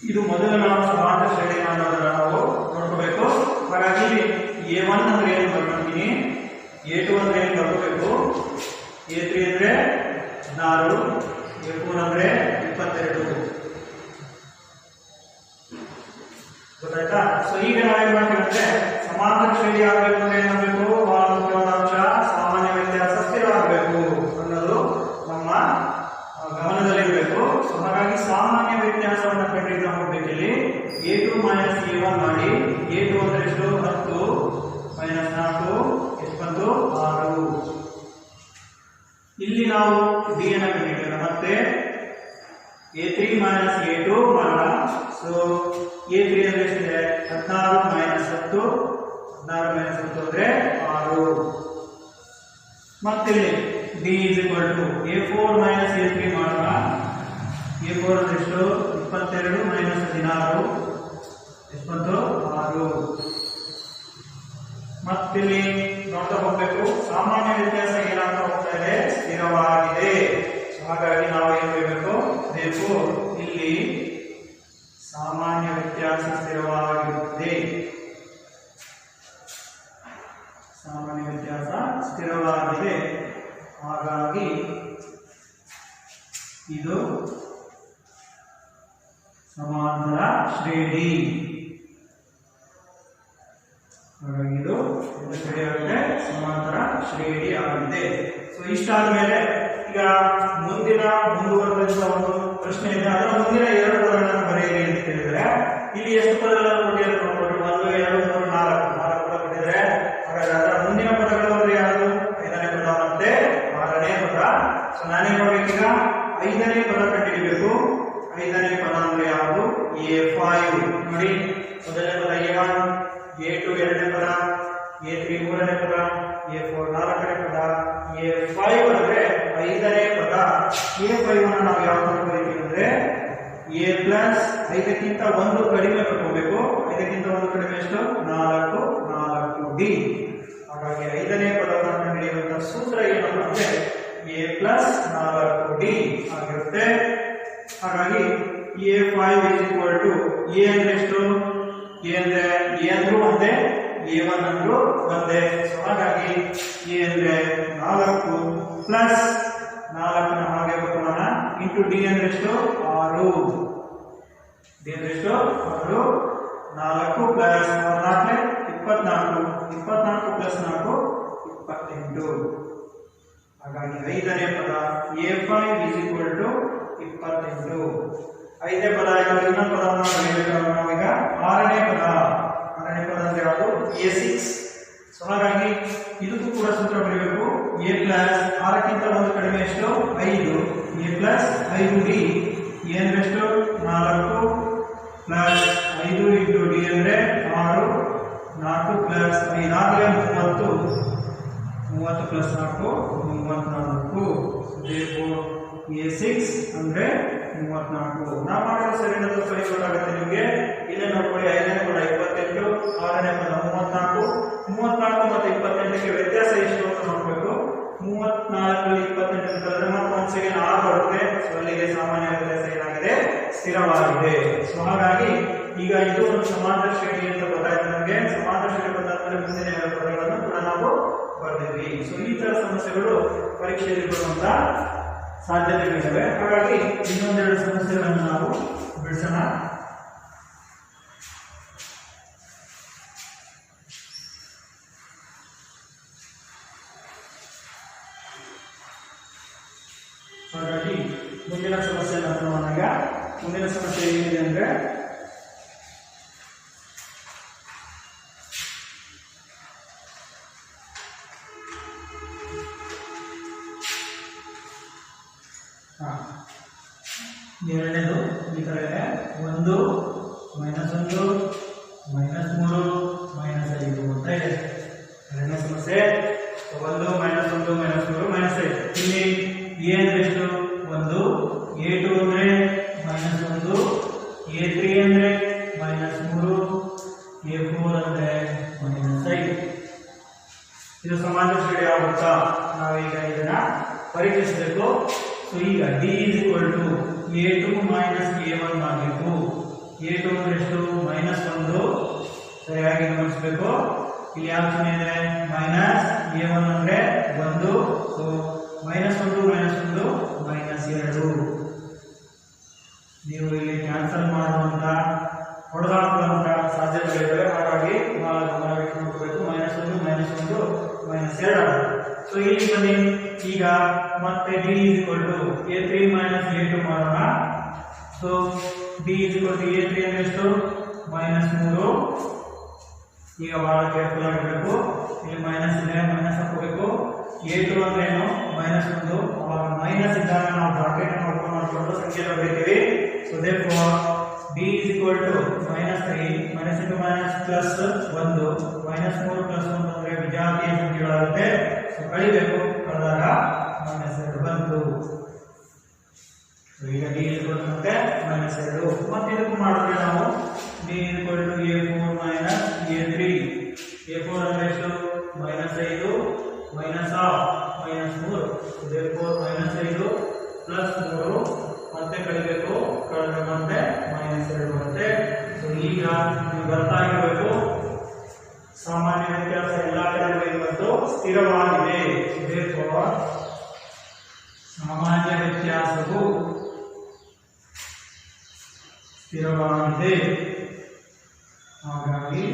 ಇದು ಮೊದಲ ನಾವು ಸಮಾಂತರ ಶ್ರೇಣಿ ಅನ್ನೋದನ್ನ ನಾವು ನೋಡ್ಕೋಬೇಕು. ಹಾಗಾಗಿ A1 ಅಂದ್ರೆ ಏನು ಬರ್ಕೊಂತೀನಿ, A2 ಅಂದ್ರೆ ಏನು ಬರ್ಕೋಬೇಕು, A3 ಅಂದ್ರೆ 16, A4 ಅಂದ್ರೆ 22. ಗೊತ್ತಾಯ್ತಾ? ಸೊ ಈಗ ನಾವೇನ್ ಮಾಡ್ತೀವಿ ಅಂದ್ರೆ ಸಮಾಂತರ ಶ್ರೇಣಿ ಆಗಬೇಕು ಅಂದ್ರೆ ಏನಾಗಬೇಕು, ಬಹಳ ಮುಖ್ಯವಾದ ಅಂಶ ಸಾಮಾನ್ಯ ವ್ಯತ್ಯಾಸ ಸ್ಥಿರವಾಗಬೇಕು ಅನ್ನೋದು ನಮ್ಮ ಗಮನದಲ್ಲಿರಬೇಕು. ಸೊ ಹಾಗಾಗಿ ಸಾಮಾನ್ಯ ವ್ಯತ್ಯಾಸವನ್ನು ಕಂಡುಹಿಡಿದು ಹೋಗ್ಬೇಕು. ಇಲ್ಲಿ A2 - A1 ಮಾಡಿ. A2 ಅಂದ್ರೆ ಎಷ್ಟು, 10 - 4 ಎಷ್ಟು, 6. ಇಲ್ಲಿ ನಾವು D ಅನ್ನು ಕಂಡುಹಿಡಿಯೋಣ. ಮತ್ತೆ A3 - A2 ಮಾಡೋಣ. ಸೊ A3 ಅಂದ್ರೆ ಎಷ್ಟಿದೆ, 16 - 10 16 - 10 ಅಂದ್ರೆ 6. ಮತ್ತೆ ಇಲ್ಲಿ D A4 - A3 ಮಾಡೋಣ. A4 ಅಂದ್ರೆ ಎಷ್ಟು, 22 - 16 ಎಷ್ಟು, 6. ಮತ್ತಿಲ್ಲಿ ನೋಡ್ತಾ ಹೋಗ್ಬೇಕು, ಸಾಮಾನ್ಯ ವ್ಯತ್ಯಾಸ ಏನಾಗ್ತಾ ಹೋಗ್ತಾ ಇದೆ, ಸ್ಥಿರವಾಗಿದೆ. ಹಾಗಾಗಿ ನಾವು ಏನ್ ಮಾಡಬೇಕು, ಇಲ್ಲಿ ಸಾಮಾನ್ಯ ವ್ಯತ್ಯಾಸ ಸ್ಥಿರವಾಗಿರುತ್ತದೆ. ಸಾಮಾನ್ಯ ವ್ಯತ್ಯಾಸ ಸ್ಥಿರವಾಗಿದೆ. ಹಾಗಾಗಿ ಇದು ಸಮಾಂತರ ಶ್ರೇಣಿ. ಹಾಗಾಗಿ ಇದು ಸಮಾಂತರ ಶ್ರೇಣಿ ಆಗಿದೆ. ಸೊ ಇಷ್ಟಾದ್ಮೇಲೆ ಈಗ ಮುಂದುವರೆದ ಒಂದು ಪ್ರಶ್ನೆ ಇದೆ. ಅದರ ಮುಂದಿನ 2 ಪದಗಳನ್ನು ಬರೆಯಿರಿ ಅಂತ ಕೇಳಿದ್ರೆ ಇಲ್ಲಿ ಎಷ್ಟು ಪದಗಳನ್ನು ಕೊಟ್ಟಿದ್ದಾರೆ ನೋಡ್ಕೊಂಡು, 1 2 3 4 ಪದ ಕೊಟ್ಟಿದ್ದಾರೆ. ಹಾಗಾದ್ರೆ ಅದರ ಮುಂದಿನ ಪದಗಳು ಅಂದ್ರೆ ಯಾವುದು, 5ನೇ ಪದ ಮತ್ತೆ 6ನೇ ಪದ ಎರಡನೇ ಪದ, A3 ಮೂರನೇ ಪದ, A4 ನಾಲ್ಕನೇ ಪದ, A5 ಅಂದ್ರೆ ಐದನೇ ಪದ. A5 ಅನ್ನು ನಾವು ಯಾವ ತರ ಬರೀತೀವಿ ಅಂದ್ರೆ A ಪ್ಲಸ್ 5ಕ್ಕಿಂತ 1 ಕಡಿಮೆ ತಗೋಬೇಕು. 5ಕ್ಕಿಂತ 1 ಕಡಿಮೆ ಎಷ್ಟು? 4 4D. ಹಾಗಾಗಿ ಐದನೇ ಪದವನ್ನು ಕಂಡುಹಿಡಿಯುವಂತಹ ಸೂತ್ರ ಏನಪ್ಪ ಅಂದ್ರೆ A ಪ್ಲಸ್ 4D ಆಗಿರುತ್ತೆ. ಹಾಗಾಗಿ A5 is equal to A ಅಂದ್ರೆ ಎಷ್ಟು? A ಅಂದ್ರೆ A ಅಂದ್ರೂ ಒಂದೇ, A1 ಅಂದ್ರೂ ಒಂದೇ. ಸೊ ಹಾಗಾಗಿ A ಅಂದ್ರೆ 4 ಪ್ಲಸ್ 4ನ ಹಾಗೆ ಬರೋಣ ಇಂಟು D ಅಂದ್ರೆ ಎಷ್ಟು? 6. D ಅಂದ್ರೆ ಎಷ್ಟು? 6. 4 ಪ್ಲಸ್ 4 24, 24 ಪ್ಲಸ್ 4 28. ಹಾಗಾಗಿ ಐದನೇ ಪದ A5 is equal to 28. ಐದನೇ ಪದ ಇನ್ನೊಂದು ಪದವನ್ನು ಬರೆಯಬೇಕಾದ್ರೆ ನಾವೀಗ ಆರನೇ ಪದ ಅಂದ್ರೆ ಯಾವುದು? A6. ಸೊ ಹಾಗಾಗಿ ಇದಕ್ಕೂ ಕೂಡ ಸೂತ್ರ ಬರೀಬೇಕು. A ಪ್ಲಸ್ 6ಕ್ಕಿಂತ 1 ಕಡಿಮೆ ಎಷ್ಟು? 5. A plus 5D. A ಅಂದ್ರೆ ಎಷ್ಟು? 4 ಪ್ಲಸ್ 5 ಇಂಟು D ಅಂದ್ರೆ 6. 4 ಪ್ಲಸ್ 5 30. 30 ಪ್ಲಸ್ 4 34. A6 ಅಂದ್ರೆ 34. ನಾವು ಮಾಡೋದು ಸರಿಯಾದ ಸರಿ ಗೊತ್ತಾಗುತ್ತೆ ನಿಮಗೆ. ಇಲ್ಲೇ ನೋಡ್ಕೊಳ್ಳಿ, ಐದನೇ ಪದ 28, ಆರನೇ ಪದ 34. 34 ಮತ್ತು 28ಕ್ಕೆ ವ್ಯತ್ಯಾಸ ಎಷ್ಟು ಅಂತ ನೋಡಬೇಕು. 34 28 ಅಂತಂದ್ರೆ ಮತ್ತೆ ಒಂದು ಸೆಕೆಂಡ್ 6 ಬರುತ್ತೆ. ಸೊ ಅಲ್ಲಿಗೆ ಸಾಮಾನ್ಯ ವ್ಯತ್ಯಾಸ ಏನಾಗಿದೆ? ಸ್ಥಿರವಾಗಿದೆ. ಸೊ ಹಾಗಾಗಿ ಈಗ ಇದು ಒಂದು ಸಮಾಂತರ ಶ್ರೇಣಿ ಅಂತ ಗೊತ್ತಾಯ್ತು ನಮಗೆ. ಸಮಾಂತರ ಶ್ರೇಣಿ ಬಂದಾದ್ಮೇಲೆ ಮುಂದಿನ ಪದಗಳನ್ನು ಕೂಡ ನಾವು ಬರ್ದಿದ್ವಿ. ಸೊ ಈ ತರ ಸಮಸ್ಯೆಗಳು ಪರೀಕ್ಷೆಯಲ್ಲಿ ಬರುವಂತ ಸಾಧ್ಯತೆಗಳಿವೆ. ಹಾಗಾಗಿ ಇನ್ನೊಂದೆರಡು ಸಮಸ್ಯೆಗಳನ್ನು ನಾವು ಬಿಡಿಸೋಣ. ಹಾಗಾಗಿ ಮುಂದಿನ ಸಮಸ್ಯೆ ನೋಡೋಣ. ಮುಂದಿನ ಸಮಸ್ಯೆ ಏನಿದೆ ಅಂದ್ರೆ ಎರಡನೇದು ಈ ತರ ಇದೆ. 1 -1 -3 -5 ಅಂತ ಇದೆ ಎರಡನೇ ಸಮಸ್ಯೆ. 1 -1 -3 -5. ಇಲ್ಲಿ A ಅಂದ್ರೆ ಎಷ್ಟು? 1. A2 ಅಂದ್ರೆ -1. A3 ಅಂದ್ರೆ -3. A4 ಅಂದ್ರೆ -5. ಇದು ಸಮಾಂತರ ಶ್ರೇಣಿ ಆಗುತ್ತಾ? ನಾವೀಗ ಇದನ್ನ ಪರೀಕ್ಷಿಸಬೇಕು. ಸೊ ಈಗ D is equal to A2 minus A1 ಆಗಬೇಕು. A2 ಅಂದ್ರೆ ಎಷ್ಟು? -1. ಸರಿಯಾಗಿ ಗಮನಿಸಬೇಕು. ಇಲ್ಲಿ ಯಾವ ಚಿಹ್ನೆ ಇದೆ? ಮೈನಸ್. A1 ಅಂದ್ರೆ 1. ಸೊ -1 -1 -2. ನೀವು ಇಲ್ಲಿ ಕ್ಯಾನ್ಸಲ್ ಮಾಡುವಂತ ಹೊಡೆದಾಡುವಂತ ಸಾಧ್ಯತೆಗಳಿವೆ. ಹಾಗಾಗಿ ನೋಡಬೇಕು. -1 -1 -2. ಸೊ ಇಲ್ಲಿ ಬನ್ನಿ. ಈಗ ಮತ್ತೆ D is equal to A3 minus A2 ಮಾಡೋಣ. So D is equal to A3 ಅಂದ್ರೆ ಎಷ್ಟು? -3. ಈಗ ಬಹಳ ಕೇರ್ಫುಲ್ ಆಗಿರಬೇಕು. ಇಲ್ಲಿ ಮೈನಸ್ ಇದೆ, ಮೈನಸ್ ಹಾಕೋಬೇಕು. A2 ಅಂದ್ರೆ ಏನು? -1. ಅವಾಗ ಮೈನಸ್ ಇದ್ದಾಗ ನಾವು ಬ್ರಾಕೆಟ್ ಅನ್ನು ಓಪನ್ ಮಾಡಿಕೊಂಡು ಸಂಖ್ಯೆ ಬರೀತೀವಿ. So therefore D is equal to -3 -1 +1 -3 +1 ಅಂದ್ರೆ ವಿಜಾತೀಯ ಸಂಖ್ಯೆಗಳಾಗುತ್ತೆ. ಸೊ ಕಳಿಬೇಕು. ಕಳೆದಾಗ -2 ಬಂತು. ಈಗ D is equal to ಮತ್ತೆ -2. ಮತ್ತೆ ಇದಕ್ಕೂ ಮಾಡಿದ್ರೆ ನಾವು D is equal to A4 minus A3. A4 ಅಂದ್ರೆ ಎಷ್ಟು? -5 -3. therefore -5 +3 ಮತ್ತೆ ಕಳಿಬೇಕು. ಕಳೆದ ಮತ್ತೆ -2 ಬರುತ್ತೆ. ಸೊ ಈಗ ನೀವು ಬರ್ತಾ ಇರಬೇಕು. ಸಾಮಾನ್ಯ ವ್ಯತ್ಯಾಸ ಎಲ್ಲ ಕಡೆ ಇವತ್ತು ಸ್ಥಿರವಾಗಿದೆ. therefore ಸಾಮಾನ್ಯ ವ್ಯತ್ಯಾಸವು ಸ್ಥಿರವಾಗಿದೆ. ಹಾಗಾಗಿ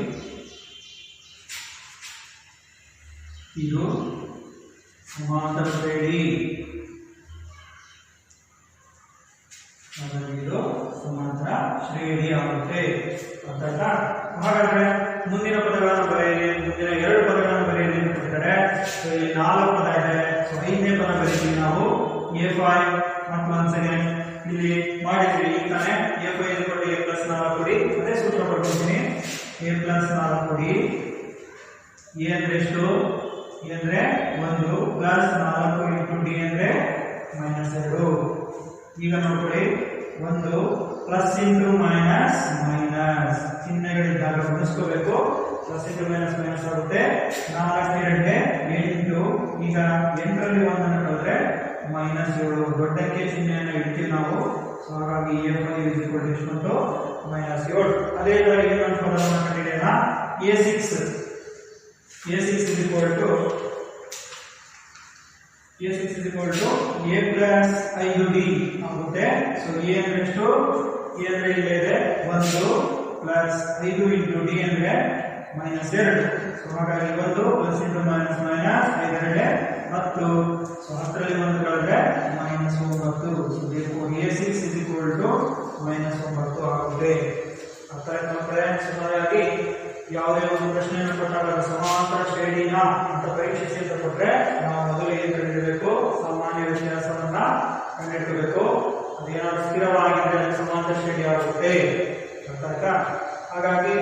ಇದು ಸಮಾಂತರ ಶ್ರೇಣಿ. ಹಾಗಾಗಿ ಇದು ಸಮಾಂತರ ಶ್ರೇಣಿ ಆಗುತ್ತೆ. ಅರ್ಥಾಯ್ತಾ? ಹಾಗಾದ್ರೆ ಮುಂದಿನ ಪದಗಳನ್ನು ಬರೆಯಿರಿ. ಮುಂದಿನ 2 ಪದಗಳನ್ನು ಬರೆಯಿರಿ ಅಂತ ಕೊಟ್ಟಿದ್ದಾರೆ. ಸೊ ಇಲ್ಲಿ 4 ಪದ ಇದೆ. ಸೊ 5ನೇ ಪದ ಬರೀತೀವಿ ನಾವು. A5 ಮತ್ತು once again ಇಲ್ಲಿ ಮಾಡಿದ್ವಿ ಈಗ ತಾನೇ. A5 A +4 ಕೊಡಿ. ಅದೇ ಸೂತ್ರ ಬರ್ಕೊಡ್ತೀನಿ. A +4 ಕೊಡಿ. ಎ ಅಂದ್ರೆ ಎಷ್ಟು? ಎ ಅಂದ್ರೆ 1 ಪ್ಲಸ್ 4 ಇಂಟು ಡಿ ಅಂದ್ರೆ -2. ಈಗ ನೋಡ್ಕೊಳ್ಳಿ, 1 ಪ್ಲಸ್ ಇಂಟು ಮೈನಸ್ ಮೈನಸ್ ಚಿಹ್ನೆಗಳಿದ್ದಾಗ ಗುಣಿಸ್ಕೋಬೇಕು. ಪ್ಲಸ್ ಇಂಟು ಮೈನಸ್ ಮೈನಸ್ ಆಗುತ್ತೆ. 4 2 8. ಈಗ 8ರಲ್ಲಿ 1 ಅನ್ನು ಕಳೆದ್ರೆ -7. ದೊಡ್ಡಕ್ಕೆ ಚಿಹ್ನೆಯನ್ನು ಇಡ್ತೀವಿ ನಾವು. ಸೊ ಹಾಗಾಗಿ a5 ಎಷ್ಟು ಬಂತು? -7. ಅದೇ ತರ ಇನ್ನೊಂದು ಪದವನ್ನು ಕಂಡುಹಿಡಿಯೋಣ. a6 is equal to a plus 5d ಆಗುತ್ತೆ. ಸೊ a ಅಂದ್ರೆ ಎಷ್ಟು? a ಅಂದ್ರೆ ಇಲ್ಲೇ ಇದೆ 1 ಪ್ಲಸ್ 5 ಇಂಟು d ಅಂದ್ರೆ -2. ಸೊ ಹಾಗಾಗಿ 1 plus into minus minus 5 10. So 10ರಲ್ಲಿ 1 ಕಳೆದ್ರೆ -9. So therefore a6 is equal to -9 ಆಗುತ್ತೆ. ಅರ್ಥ ಆಯ್ತಾ ಮಕ್ಕಳೇ? ಸುಮಾರಾಗಿ ಯಾವುದೇ ಒಂದು ಪ್ರಶ್ನೆಯನ್ನು ಕೊಟ್ಟಾಗ ಸಮಾಂತರ ಶ್ರೇಣಿನ ಅಂತ ಪರೀಕ್ಷಿಸಿ ಅಂತ ಕೊಟ್ರೆ ನಾವು ಮೊದಲು ಏನು ಕಂಡುಹಿಡಬೇಕು? ಸಾಮಾನ್ಯ ವ್ಯತ್ಯಾಸವನ್ನ ಕಂಡುಹಿಡಬೇಕು. ಅದೇನಾದ್ರು ಸ್ಥಿರವಾಗಿದ್ರೆ ಅದು ಸಮಾಂತರ ಶ್ರೇಣಿ ಆಗುತ್ತೆ. ಅರ್ಥ ಆಯ್ತಾ? ಹಾಗಾಗಿ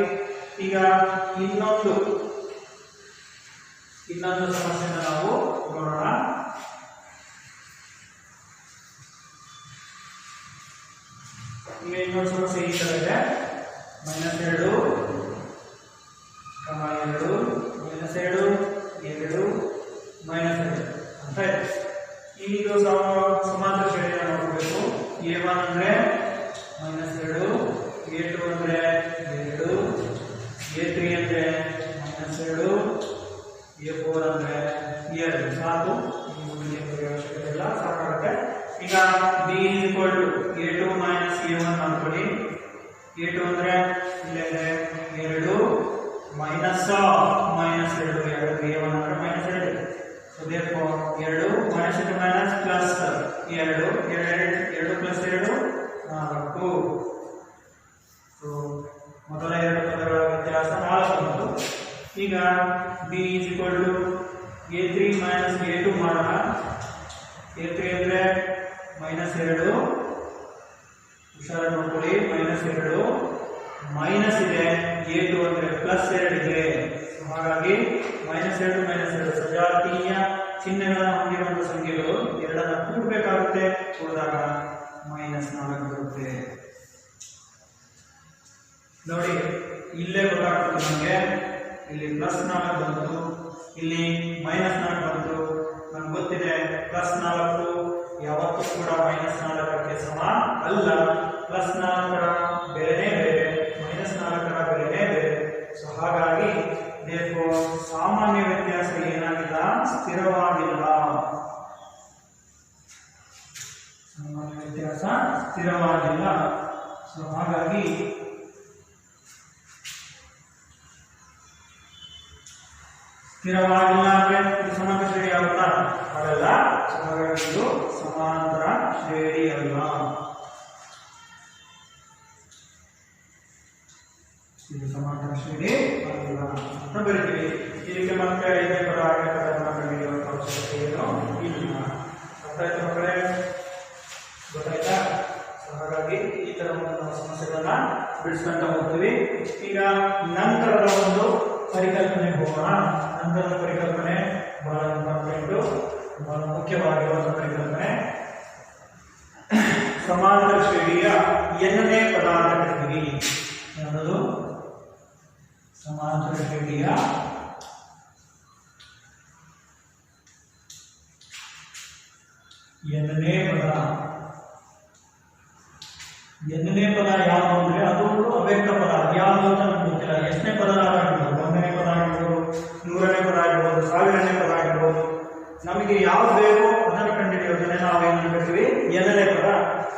ಈಗ ಇನ್ನೊಂದು ಸಮಸ್ಯೆಯನ್ನು ನಾವು ನೋಡೋಣ. ಈಗ ಇನ್ನೊಂದು ಸಮಸ್ಯೆ ಈ ತರ ಇದೆ. -2 -2 -2 2 -2 ಅಂತ ಇದೆ. ಈಗ ಸಮಾಂತರ ಶ್ರೇಣಿಯನ್ನು ನೋಡಬೇಕು. a1 ಅಂದ್ರೆ -2, a2 ಅಂದ್ರೆ 2, a3 ಅಂದ್ರೆ -2, a4 ಅಂದ್ರೆ 2. ಸಾಕು, ಅವಶ್ಯಕತೆ ಇಲ್ಲ, ಸಾಕಾಗುತ್ತೆ. ಈಗ b a2 a1 ಮಾಡ್ಕೊಳ್ಳಿ. a2 ಅಂದ್ರೆ ಇಲ್ಲೇ ಇದೆ 2 ಮೈನಸ್ -2 a1 ಅಂದ್ರೆ -2. So therefore 2 minus into minus plus 2 plus 2 4. So ಮೊದಲ 2 ಪದಗಳ ವ್ಯತ್ಯಾಸ 4 ಬಂತು. ಈಗ b a3 a2 ಮಾಡೋಣ. a3 ಅಂದ್ರೆ -2, ಹುಷಾರಾಗಿ ನೋಡ್ಕೊಳ್ಳಿ, -2 ಮೈನಸ್ ಇದೆ, a2 ಅಂದ್ರೆ +2 ಇದೆ. ಹಾಗಾಗಿ -2 -2 ಸಜಾತೀಯ ಚಿಹ್ನೆಗಳನ್ನು ಹೊಂದಿರುವಂತಹ ಸಂಖ್ಯೆಗಳು ಎರಡನ್ನ ಕೂಡಬೇಕಾಗುತ್ತೆ. ಕೂಡಿದಾಗ -4 ಬರುತ್ತೆ. ನೋಡಿ, ಇಲ್ಲೇ ಗೊತ್ತಾಗ್ತದೆ ನಮಗೆ. ಇಲ್ಲಿ +4 ಬಂತು, ಇಲ್ಲಿ -4 ಬಂತು. ನಮ್ಗೆ ಗೊತ್ತಿದೆ +4 ಯಾವತ್ತೂ ಕೂಡ -4ಕ್ಕೆ ಸಮ ಅಲ್ಲ. +4ರ ಬೆಲೆನೇ ಬೇರೆ, -4ರ ಬೆಲೆನೇ ಬೇರೆ. ಸೊ ಹಾಗಾಗಿ ಸಾಮಾನ್ಯ ವ್ಯತ್ಯಾಸ ಏನಾಗಿಲ್ಲ, ಸ್ಥಿರವಾಗಿಲ್ಲ. ಸಾಮಾನ್ಯ ವ್ಯತ್ಯಾಸ ಸ್ಥಿರವಾಗಿಲ್ಲ. ಸೊ ಹಾಗಾಗಿ ಸ್ಥಿರವಾಗಿಲ್ಲ ಅಂದ್ರೆ ಇದು ಸಮಾಂತರ ಶ್ರೇಣಿ ಆಗುತ್ತಾ? ಆಗಲ್ಲ. ಸೊ ಹಾಗಾಗಿ ಇದು ಸಮಾಂತರ ಶ್ರೇಣಿ ಅಲ್ಲ. ಇದು ಸಮಾಂತರ ಶ್ರೇಣಿ ಅಲ್ಲ ಅಂತ ಬರೀತೀವಿ. ಇದಕ್ಕೆ ಮತ್ತೆ 5ನೇ ಪದ 6ನೇ ಪದವನ್ನು ಕಂಡುಹಿಡಿಯುವಂತ ಅವಶ್ಯಕತೆ ಏನು ಇಲ್ಲ. ಅರ್ಥ ಆಯ್ತಾ ಮಕ್ಕಳೇ? ಗೊತ್ತಾಯ್ತಾ? ಹಾಗಾಗಿ ಈ ತರ ಒಂದು ಸಮಸ್ಯೆಗಳನ್ನ ಬಿಡಿಸ್ಕೊಂತ ಹೋಗ್ತೀವಿ. ಈಗ ನಂತರದ ಒಂದು ಪರಿಕಲ್ಪನೆ ಹೋಗೋಣ. ನಂತರದ ಪರಿಕಲ್ಪನೆ ಬಹಳ ಇಂಪಾರ್ಟೆಂಟ್, ಬಹಳ ಮುಖ್ಯವಾಗಿರುವಂತಹ ಪರಿಕಲ್ಪನೆ. ಸಮಾಂತರ ಶ್ರೇಣಿಯ n ನೇ ಪದ ಅಂತ ಕರಿತೀವಿ. ಯಾವುದು? ಸಮಾಂತರ ಶ್ರೇಣಿಯ n ನೇ ಪದ. n ನೇ ಪದ ಯಾವುದು ಅಂದ್ರೆ ಅದು ಅವ್ಯಕ್ತ ಪದ. ಯಾವುದು ಅಂತ ನಮ್ಗೆ ಗೊತ್ತಿಲ್ಲ. ಎಷ್ಟನೇ ಪದ ಆಗಿರ್ಬೋದು, 1ನೇ ಪದ ಆಗಿರ್ಬೋದು, 100ನೇ ಪದ ಆಗಿರ್ಬೋದು, 1000ನೇ ಪದ ಆಗಿರ್ಬೋದು. ನಮಗೆ ಯಾವ್ದು ಬೇಕು ಅದನ್ನು ಕಂಡುಹಿಡಿಯೋದನ್ನೇ ನಾವು ಏನು ಮಾಡ್ತೀವಿ? n ನೇ ಪದ.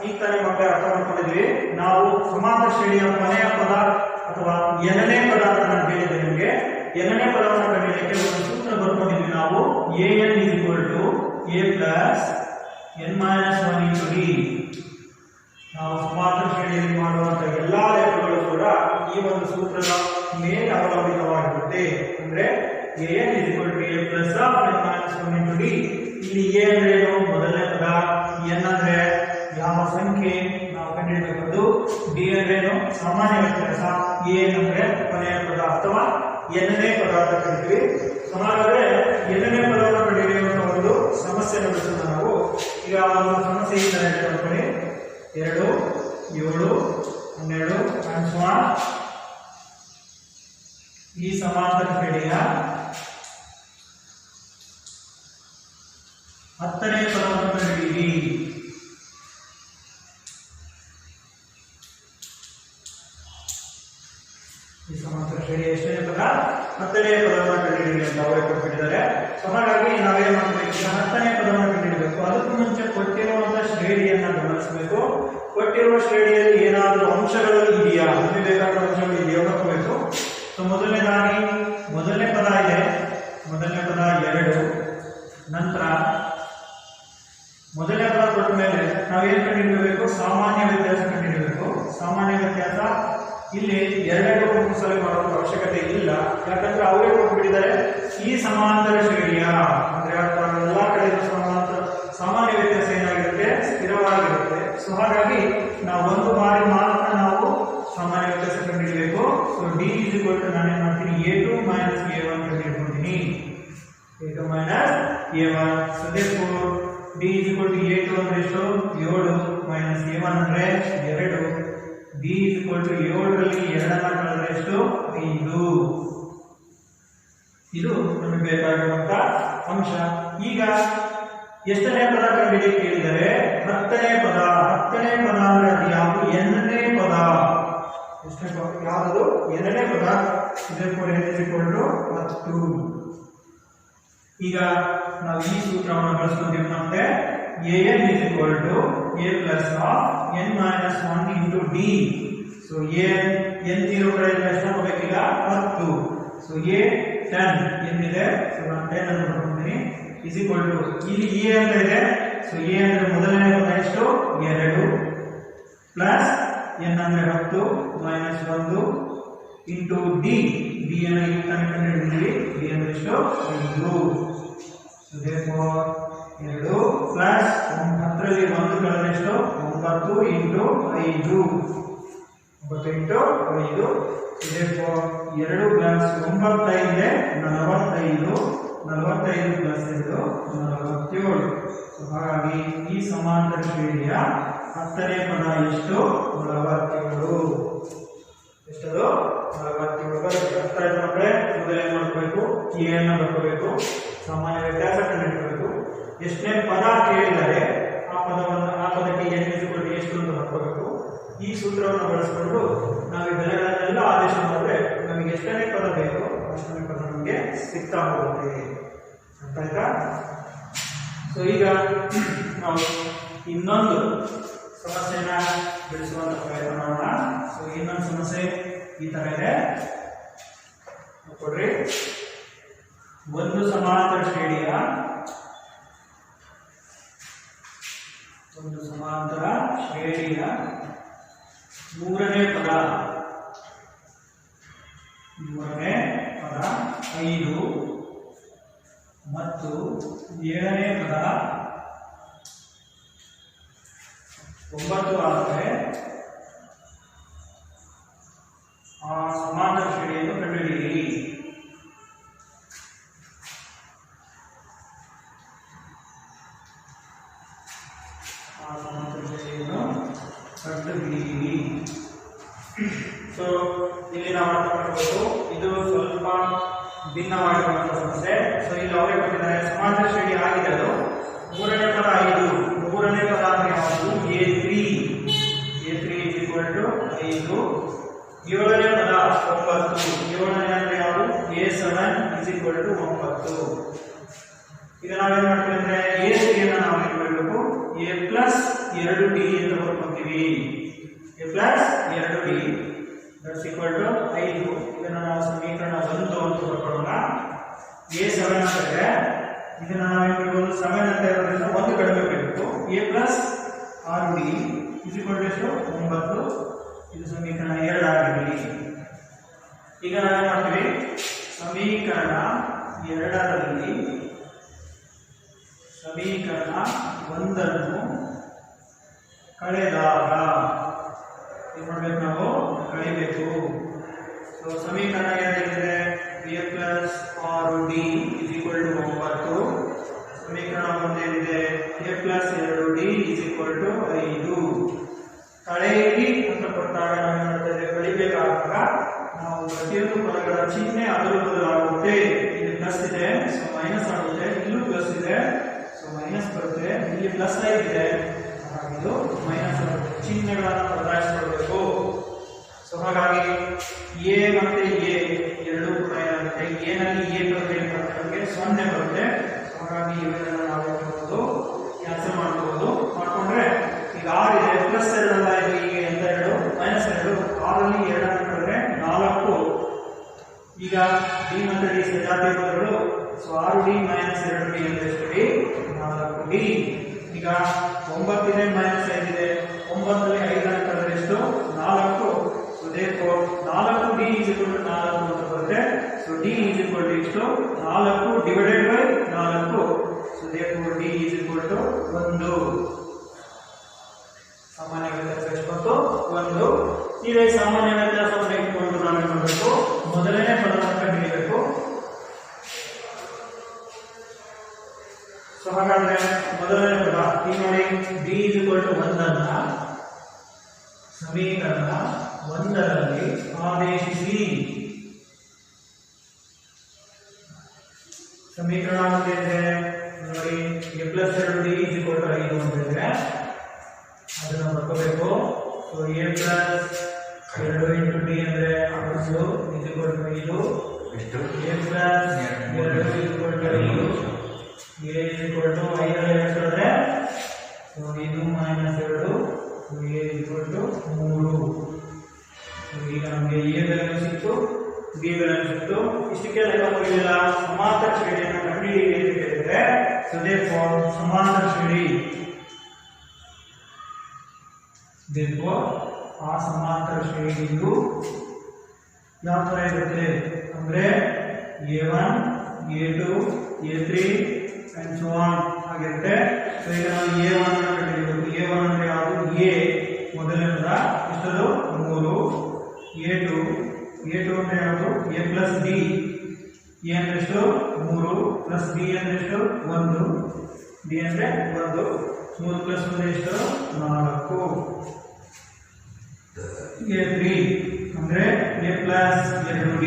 ಈಗ ತಾನೇ ಮಕ್ಕಳು ಅರ್ಥ ಮಾಡ್ಕೊಂಡಿದ್ವಿ. ನಾವು ಸಮಾಂತರ ಶ್ರೇಣಿಯ ಕೊನೆಯ ಪದ ಅಥವಾ n ನೇ ಪದ ಅಂತ ನಾನು ಹೇಳಿದೆ ನಿಮಗೆ. n ನೇ ಪದವನ್ನು ಕಂಡುಹಿಡಿಯಕ್ಕೆ ಒಂದು ಸೂತ್ರ ಬರ್ಕೊಂಡಿದ್ವಿ ನಾವು. an is equal to a plus n minus 1 into d. ನಾವು ಸಮಾಂತರ ಶ್ರೇಣಿಯಲ್ಲಿ ಮಾಡುವಂತಹ ಎಲ್ಲಾ ಲೆಕ್ಕಗಳು ಕೂಡ ಈ ಒಂದು ಸೂತ್ರದ ಮೇಲೆ ಅವಲಂಬಿತವಾಗಿರುತ್ತೆ. ಅಂದ್ರೆ an is equal to a plus n minus 1 into d. ಇಲ್ಲಿ a ಅಂದ್ರೆ ಏನು? ಮೊದಲನೇ ಪದ. n ಅಂದ್ರೆ ಯಾವ ಸಂಖ್ಯೆ ನಾವು ಕಂಡುಹಿಡಿಯಬೇಕು. d ಅಂದ್ರೆ ಏನು? ಸಾಮಾನ್ಯ ವ್ಯತ್ಯಾಸ. a ಅಂದ್ರೆ ಕೊನೆಯ ಪದ ಅಥವಾ ಎನ್ನೇ ಪದ ಅಂತ ಕರಿತೀವಿ. ಸೊ ಹಾಗಾದ್ರೆ ಎನ್ನೇ ಪದವನ್ನು ಕಂಡುಹಿಡಿಯುವಂತ ಒಂದು ಸಮಸ್ಯೆಯನ್ನು ಬಿಡಿಸೋಣ ನಾವು. ಈಗ ಒಂದು ಸಮಸ್ಯೆ ಇದ್ದಾರೆ ನೋಡ್ಕೊಳ್ಳಿ. 2 7 12 ಅಂಶವ ಈ ಸಮಾಂತರ ಶ್ರೇಣಿಯ 10ನೇ ಪದವನ್ನು ಕಂಡುಹಿಡಿಯಿರಿ. ಈ ಸಮಾಂತರ ಶ್ರೇಣಿಯ ಎಷ್ಟನೇ ಪದ? 10ನೇ ಪದವನ್ನು ಕಂಡುಹಿಡಿಯಿರಿ ಅಂತ ಅವರೇ ಕೊಟ್ಟಿದ್ದಾರೆ. ಸೊ ಹಾಗಾಗಿ ನಾವೇನ್ ಮಾಡಬೇಕು? 10ನೇ ಪದವನ್ನು ಕಂಡುಹಿಡಿಯಬೇಕು. ಅದಕ್ಕೂ ಮುಂಚೆ ಕೊಟ್ಟಿರುವಂತಹ ಶ್ರೇಣಿಯನ್ನ ಗಮನಿಸಬೇಕು. ಕೊಟ್ಟಿರುವ ಶ್ರೇಣಿಯಲ್ಲಿ ಏನಾದರೂ ಅಂಶಗಳು ಇದೆಯಾ, ನಮಗೆ ಬೇಕಾದ ಅಂಶಗಳು ಇದೆಯಾ ನೋಡಬೇಕು. ಸೊ ಮೊದಲನೇದಾಗಿ ಮೊದಲನೇ ಪದ ಇದೆ. ಮೊದಲನೇ ಪದ 2. ನಂತರ ಮೊದಲನೇ ಪದ ಕೊಟ್ಟ ಮೇಲೆ ನಾವೇನು ಕಂಡುಹಿಡಿಯಬೇಕು? ಸಾಮಾನ್ಯ ವ್ಯತ್ಯಾಸ ಕಂಡುಹಿಡಿಯಬೇಕು. ಸಾಮಾನ್ಯ ವ್ಯತ್ಯಾಸ ಇಲ್ಲಿ ಎರಡೆರಡು ಗುಣಿಸಲು ಮಾಡುವ ಅವಶ್ಯಕತೆ ಇಲ್ಲ. ಯಾಕಂದ್ರೆ ಅವರೇ ಕೊಟ್ಟುಬಿಟ್ಟಿದ್ದಾರೆ ಈ ಸಮಾಂತರ ಶ್ರೇಣಿಯ ಅಂದ್ರೆ ಎಲ್ಲಾ ಕಡೆ ಸಾಮಾನ್ಯ ವ್ಯತ್ಯಾಸ ಏನಾಗಿರುತ್ತೆ? ಸ್ಥಿರವಾಗಿರುತ್ತೆ. ಸೊ ಹಾಗಾಗಿ ನಾವು ಒಂದು ಬಾರಿ ಮಾತ್ರ ನಾವು ಸಾಮಾನ್ಯ ವ್ಯತ್ಯಾಸ ಕಂಡುಹಿಡಿಯಬೇಕು. So d is equal to ನಾನು ಏನು ಮಾಡ್ತೀನಿ? a2 ಮೈನಸ್ a1 ಕಂಡುಹಿಡ್ಕೊಳ್ತೀನಿ. a2 minus a1. So therefore d is equal to a2 ಅಂದ್ರೆ ಎಷ್ಟು? 7 ಮೈನಸ್ a1 ಅಂದ್ರೆ 2. d is equal to 7 ರಲ್ಲಿ 2 ಅನ್ನು ಕಳೆದ್ರೆ ಎಷ್ಟು? 5. ಇದು ನಮಗೆ ಬೇಕಾಗಿರುವಂತ ಅಂಶ. ಈಗ ಎಷ್ಟನೇ ಪದ ಕಂಡುಹಿಡಿಯ ಕೇಳಿದರೆ 10ನೇ ಪದ. 10ನೇ ಪದ ಅಂದ್ರೆ ಅದು ಯಾವುದು? ಎನ್ನೇ ಪದ. ಎಷ್ಟನೇ ಪದ ಯಾವುದು? ಎನ್ನೇ ಪದ. therefore n is equal to 10. ಈಗ ನಾವು ಈ ಸೂತ್ರವನ್ನು ಬಳಸ್ಕೊಂತೀವಿ. ಮತ್ತೆ an is equal to a plus of n minus 1 into d. So n 0 ಕಡೆ ಎಷ್ಟು ಹಾಕಬೇಕೀಗ? 10. ಸೊ a 10 ಏನಿದೆ? ಸೊ ನಾನು 10 ಅನ್ನು ಬರ್ಕೊಂತೀನಿ. is equal to ಇಲ್ಲಿ a ಅಂತ ಇದೆ. ಸೊ a ಅಂದ್ರೆ ಮೊದಲನೇ ಪದ ಎಷ್ಟು? 2 ಪ್ಲಸ್ n ಅಂದ್ರೆ 10 ಮೈನಸ್ 1 ಇಂಟು d. d ಅನ್ನು ಇಲ್ಲಿ ಕಂಡುಹಿಡಿದಿದ್ದೀವಿ. d ಅಂದ್ರೆ ಎಷ್ಟು? 5. ಸೊ therefore 2 ಪ್ಲಸ್ 10ರಲ್ಲಿ 1 ಕಳೆದ್ರೆ ಎಷ್ಟು? 9 ಇಂಟು 5. 9 ಇಂಟು 5. therefore 2 ಪ್ಲಸ್ 9 ಇದೆ 45. 45 ಪ್ಲಸ್ 2 47. ಸೊ ಹಾಗಾಗಿ ಈ ಸಮಾಂತರ ಶ್ರೇಣಿಯ 10ನೇ ಪದ ಎಷ್ಟು? 47. ಎಷ್ಟದು? 47 ಬರುತ್ತೆ. ಅರ್ಥ ಆಯ್ತು ಮಕ್ಕಳೇ? ಮೊದಲೇ ಮಾಡ್ಕೋಬೇಕು, a ಅನ್ನು ಬರ್ಕೋಬೇಕು, ಸಾಮಾನ್ಯ ವ್ಯತ್ಯಾಸ ಕಂಡುಹಿಡಿಯಬೇಕು. ಎಷ್ಟನೇ ಪದ ಕೇಳಿದರೆ ಆ ಪದಕ್ಕೆ n ಇಸ್ಕೊಂಡು ಎಷ್ಟು ಅಂತ ಬರ್ಕೋಬೇಕು. ಈ ಸೂತ್ರವನ್ನು ಬಳಸಿಕೊಂಡು ನಾವು ಈ ಬೆಲೆಗಳನ್ನೆಲ್ಲ ಆದೇಶ ಮಾಡಿದ್ರೆ ನಮಗೆ ಎಷ್ಟನೇ ಪದ ಬೇಕು ಅಷ್ಟನೇ ಪದ ನಮಗೆ ಸಿಗ್ತಾ ಹೋಗುತ್ತೆ. ಅರ್ಥ ಆಯ್ತಾ? ಸೊ ಈಗ ನಾವು ಇನ್ನೊಂದು ಸಮಸ್ಯೆನ ಬಿಡಿಸುವಂತ ಪ್ರಯತ್ನ ಮಾಡೋಣ. ಸೊ ಇನ್ನೊಂದು ಸಮಸ್ಯೆ ಈ ತರ ಇದೆ ಕೊಡ್ರಿ. ಒಂದು ಸಮಾಂತರ ಶ್ರೇಣಿಯ ಮೂರನೇ ಪದ 5 ಮತ್ತು 7ನೇ ಪದ 9 ಆದರೆ ಆ ಸಮಾಂತರ ಶ್ರೇಣಿಯನ್ನು ಕಂಡುಹಿಡಿಯಿರಿ. ಸೊ ಇಲ್ಲಿ ನಾವು ಅರ್ಥ ಮಾಡಬೇಕು, ಇದು ಸ್ವಲ್ಪ ಭಿನ್ನವಾಗಿರುವಂತಹ ಸಮಸ್ಯೆ. ಸೊ ಇಲ್ಲಿ ಅವರೇ ಕೊಟ್ಟಿದ್ದಾರೆ ಸಮಾಂತರ ಶ್ರೇಣಿ ಆಗಿದೆ. ಅದು ಮೂರನೇ ಪದ 5. ಮೂರನೇ ಪದ ಅಂದ್ರೆ ಯಾವುದು? a3 is equal to 5. ಏಳನೇ ಪದ 9. ಏಳನೇ ಅಂದ್ರೆ ಯಾವುದು? a7 is equal to 9. ಈಗ ನಾವೇನ್ ಮಾಡ್ತೀವಿ ಅಂದ್ರೆ a3 ಅನ್ನ ನಾವು ಏನ್ ಮಾಡಬೇಕು? a plus 2d ಅಂತ ಬರ್ಕೊಂತೀವಿ. a plus 2d that's equal to 5. ಇದನ್ನ ನಾವು ಸಮೀಕರಣ 1 ಅಂತ ಬರ್ಕೊಳ್ಳೋಣ. a7 ಅಂದ್ರೆ ಇದನ್ನ ನಾವೇನ್ ಮಾಡಬಹುದು? 7 ಅಂತ ಇರೋದ್ರಿಂದ 1 ಕಡಿಮೆ ಬೇಕು. a plus 6d is equal to 9. ಇದು ಸಮೀಕರಣ 2 ಆಗಿರಲಿ. ಈಗ ನಾವೇನ್ ಮಾಡ್ತೀವಿ? ಸಮೀಕರಣ 2ರಲ್ಲಿ ಸಮೀಕರಣ 1 ಕಳೆದಾಗ ಏನ್ ಮಾಡ್ಬೇಕು? ನಾವು ಕಳಿಬೇಕು. ಸೊ ಸಮೀಕರಣ 2 ಏನಿದೆ? a plus 6d is equal to 9. ಸಮೀಕರಣ ಮುಂದೇನಿದೆ a plus 2d is equal to 5. ಕಳೆಯಿರಿ ಅಂತ ಕೊಟ್ಟಾಗ ನಾವು ಮಾಡ್ತೇವೆ ಕಳಿಬೇಕಾದಾಗ ನಾವು ಪ್ರತಿಯೊಂದು ಪದಗಳ ಚಿಹ್ನೆ ಅದರ ಬದಲಾಗುತ್ತೆ. ಇಲ್ಲಿ ಪ್ಲಸ್ ಇದೆ ಸೊ ಮೈನಸ್ ಆಗುತ್ತೆ, ಇಲ್ಲೂ ಪ್ಲಸ್ ಇದೆ ಸೊ ಮೈನಸ್ ಬರುತ್ತೆ, ಇಲ್ಲಿ ಪ್ಲಸ್ ಆಗಿದೆ ಹಾಗಾಗಿ ಇದು ಮೈನಸ್ ಆಗುತ್ತೆ. ಚಿಹ್ನೆಗಳನ್ನು ಬದಲಾಯಿಸಿಕೊಳ್ಬೇಕು. ಸೊ ಹಾಗಾಗಿ ಎ ಮತ್ತೆ ಎ ಎರಡೂ ಕೂಡ ಏನಾಗುತ್ತೆ, ಎ ನಲ್ಲಿ ಎ ಬರುತ್ತೆ ನಮಗೆ 0 ಬರುತ್ತೆ. ಹಾಗಾಗಿ ಇವೆಲ್ಲವನ್ನು ನಾವು ಮಾಡ್ಬೋದು, ಕ್ಯಾನ್ಸಲ್ ಮಾಡ್ಕೋಬಹುದು. ಮಾಡ್ಕೊಂಡ್ರೆ ಈಗ 6 ಇದೆ ಪ್ಲಸ್ 2 ಅಲ್ಲ, ಇದು ಈಗ ಎಂತ 2 ಮೈನಸ್ 2, 6 ಅಲ್ಲಿ 2 ಹಾಕಿದ್ರೆ 4. ಈಗ ಡಿ ಮತ್ತು ಡಿ ಸಜಾತಿಯ ಪದಗಳು. ಸೊ 6d ಮೈನಸ್ 2d ಅಂದ್ರೆ ಎಷ್ಟು ಡಿ 4d. ಈಗ 9 ಇದೆ ಮೈನಸ್ 5 ಇದೆ, 9 ಅಲ್ಲಿ 5 ಹಾಕಿದ್ರೆ ಎಷ್ಟು 4. So therefore 4d is equal to 4 ಅಂತ ಬರುತ್ತೆ. So d is equal to ಎಷ್ಟು 4 divided by 4. So therefore d is equal to 1. ಸಾಮಾನ್ಯ ವ್ಯತ್ಯಾಸ ಎಷ್ಟು ಬಂತು 1. ಈಗ ಈ ಸಾಮಾನ್ಯ ವ್ಯತ್ಯಾಸವನ್ನು ಇಟ್ಕೊಂಡು ನಾವು ಏನು ಮಾಡಬೇಕು, ಮೊದಲನೇ ಪದವನ್ನು ಕಂಡುಹಿಡಿಯಬೇಕು. ಸೊ ಹಾಗಾದ್ರೆ ಮೊದಲನೇ ಪದ ಈಗ ನೋಡಿ d is equal to 1 ಅನ್ನ ಸಮೀಕರಣ 1ರಲ್ಲಿ ಆದೇಶಿಸಿ. ಸಮೀಕರಣ ಮುಂದಿದೆ ನೋಡಿ a plus 2d is equal to 5 ಅಂತ ಇದ್ರೆ ಅದನ್ನು ಬರ್ಕೋಬೇಕು. So a plus 2 into d ಅಂದ್ರೆ 1 is equal to 5. a plus 2 is equal to 5. a is equal to 5 ಅಲ್ಲಿ ಹಾಕಿದ್ರೆ ಸೊ ಇದು minus 2. So a is equal to 3. ಈಗ ನಮಗೆ a ಬೆಲೆ ಸಿಕ್ತು, b ಬೆಲೆ ಸಿಕ್ತು. ಇಷ್ಟಕ್ಕೆ ಲೆಕ್ಕ ಮುಗಿದಿಲ್ಲ. ಸಮಾಂತರ ಶ್ರೇಣಿಯನ್ನು ಕಂಡುಹಿಡಿಯಿರಿ ಅಂತ ಕೇಳಿದ್ರೆ ಸೊ therefore ಸಮಾಂತರ ಶ್ರೇಣಿ ಆ ಸಮಾಂತರ ಶ್ರೇಣಿಯು ಯಾವ ತರ ಇರುತ್ತೆ ಅಂದ್ರೆ a1 a2 a3 and so on ಆಗಿರುತ್ತೆ. ಸೊ ಈಗ ನಾವು a1 ಅನ್ನು ಕಂಡುಹಿಡಿಯಬೇಕು. a1 ಅಂದ್ರೆ ಯಾವುದು, a ಮೊದಲನೇದ ಎಷ್ಟದು 3. a2 ಅಂದ್ರೆ ಯಾವುದು a ಪ್ಲಸ್ b, a ಅಂದ್ರೆ ಎಷ್ಟು 3 ಪ್ಲಸ್ b ಅಂದ್ರೆ ಎಷ್ಟು 1, b ಅಂದ್ರೆ 1, 3 ಪ್ಲಸ್ 1 ಎಷ್ಟು 4. a3 ಅಂದ್ರೆ a ಪ್ಲಸ್ 2d,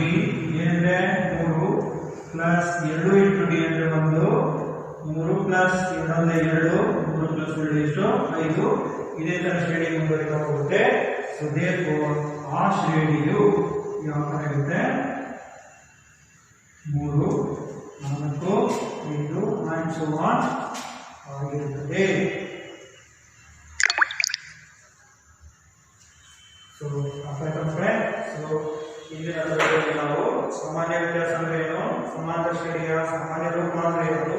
a ಅಂದ್ರೆ 3 ಪ್ಲಸ್ 2 ಇಂಟು d ಅಂದ್ರೆ 1, 3 ಪ್ಲಸ್ 2 ಅಂದ್ರೆ 2, 3 ಪ್ಲಸ್ 2 ಎಷ್ಟು 5. ಇದೇ ತರ ಶ್ರೇಣಿ ಮುಂದುವರಿತಾ ಹೋಗುತ್ತೆ. ಸೊ therefore ಆ ಶ್ರೇಣಿಯು ಯಾವ ತರ ಇರುತ್ತೆ 3 4 5 and so on ಆಗಿರುತ್ತದೆ. ಸೊ ಇಲ್ಲಿ ನಾವು ಸಾಮಾನ್ಯ ವ್ಯತ್ಯಾಸ ಅಂದ್ರೆ ಏನು, ಸಮಾಂತರ ಶ್ರೇಣಿಯ ಸಾಮಾನ್ಯ ರೂಪ ಅಂದ್ರೆ ಏನು,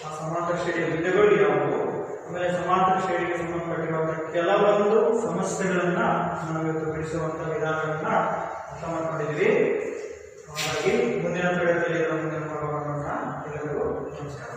ಆ ಸಮಾಂತರ ಶ್ರೇಣಿಯ ವಿಧಗಳು ಯಾವುವು, ಆಮೇಲೆ ಸಮಾಂತರ ಶ್ರೇಣಿಗೆ ಸಂಬಂಧಪಟ್ಟಿರುವಂತಹ ಕೆಲವೊಂದು ಸಮಸ್ಯೆಗಳನ್ನ ನಾವು ಇವತ್ತು ಬಿಡಿಸುವಂತಹ ವಿಧಾನಗಳನ್ನ ಅರ್ಥ ಮಾಡ್ಕೊಂಡಿದ್ದೀವಿ. ಹಾಗಾಗಿ ಮುಂದಿನ ತರಗತಿಯಲ್ಲಿ ಮುಂದಿನ ಭಾಗವನ್ನು ಎಲ್ಲರಿಗೂ ನಮಸ್ಕಾರ.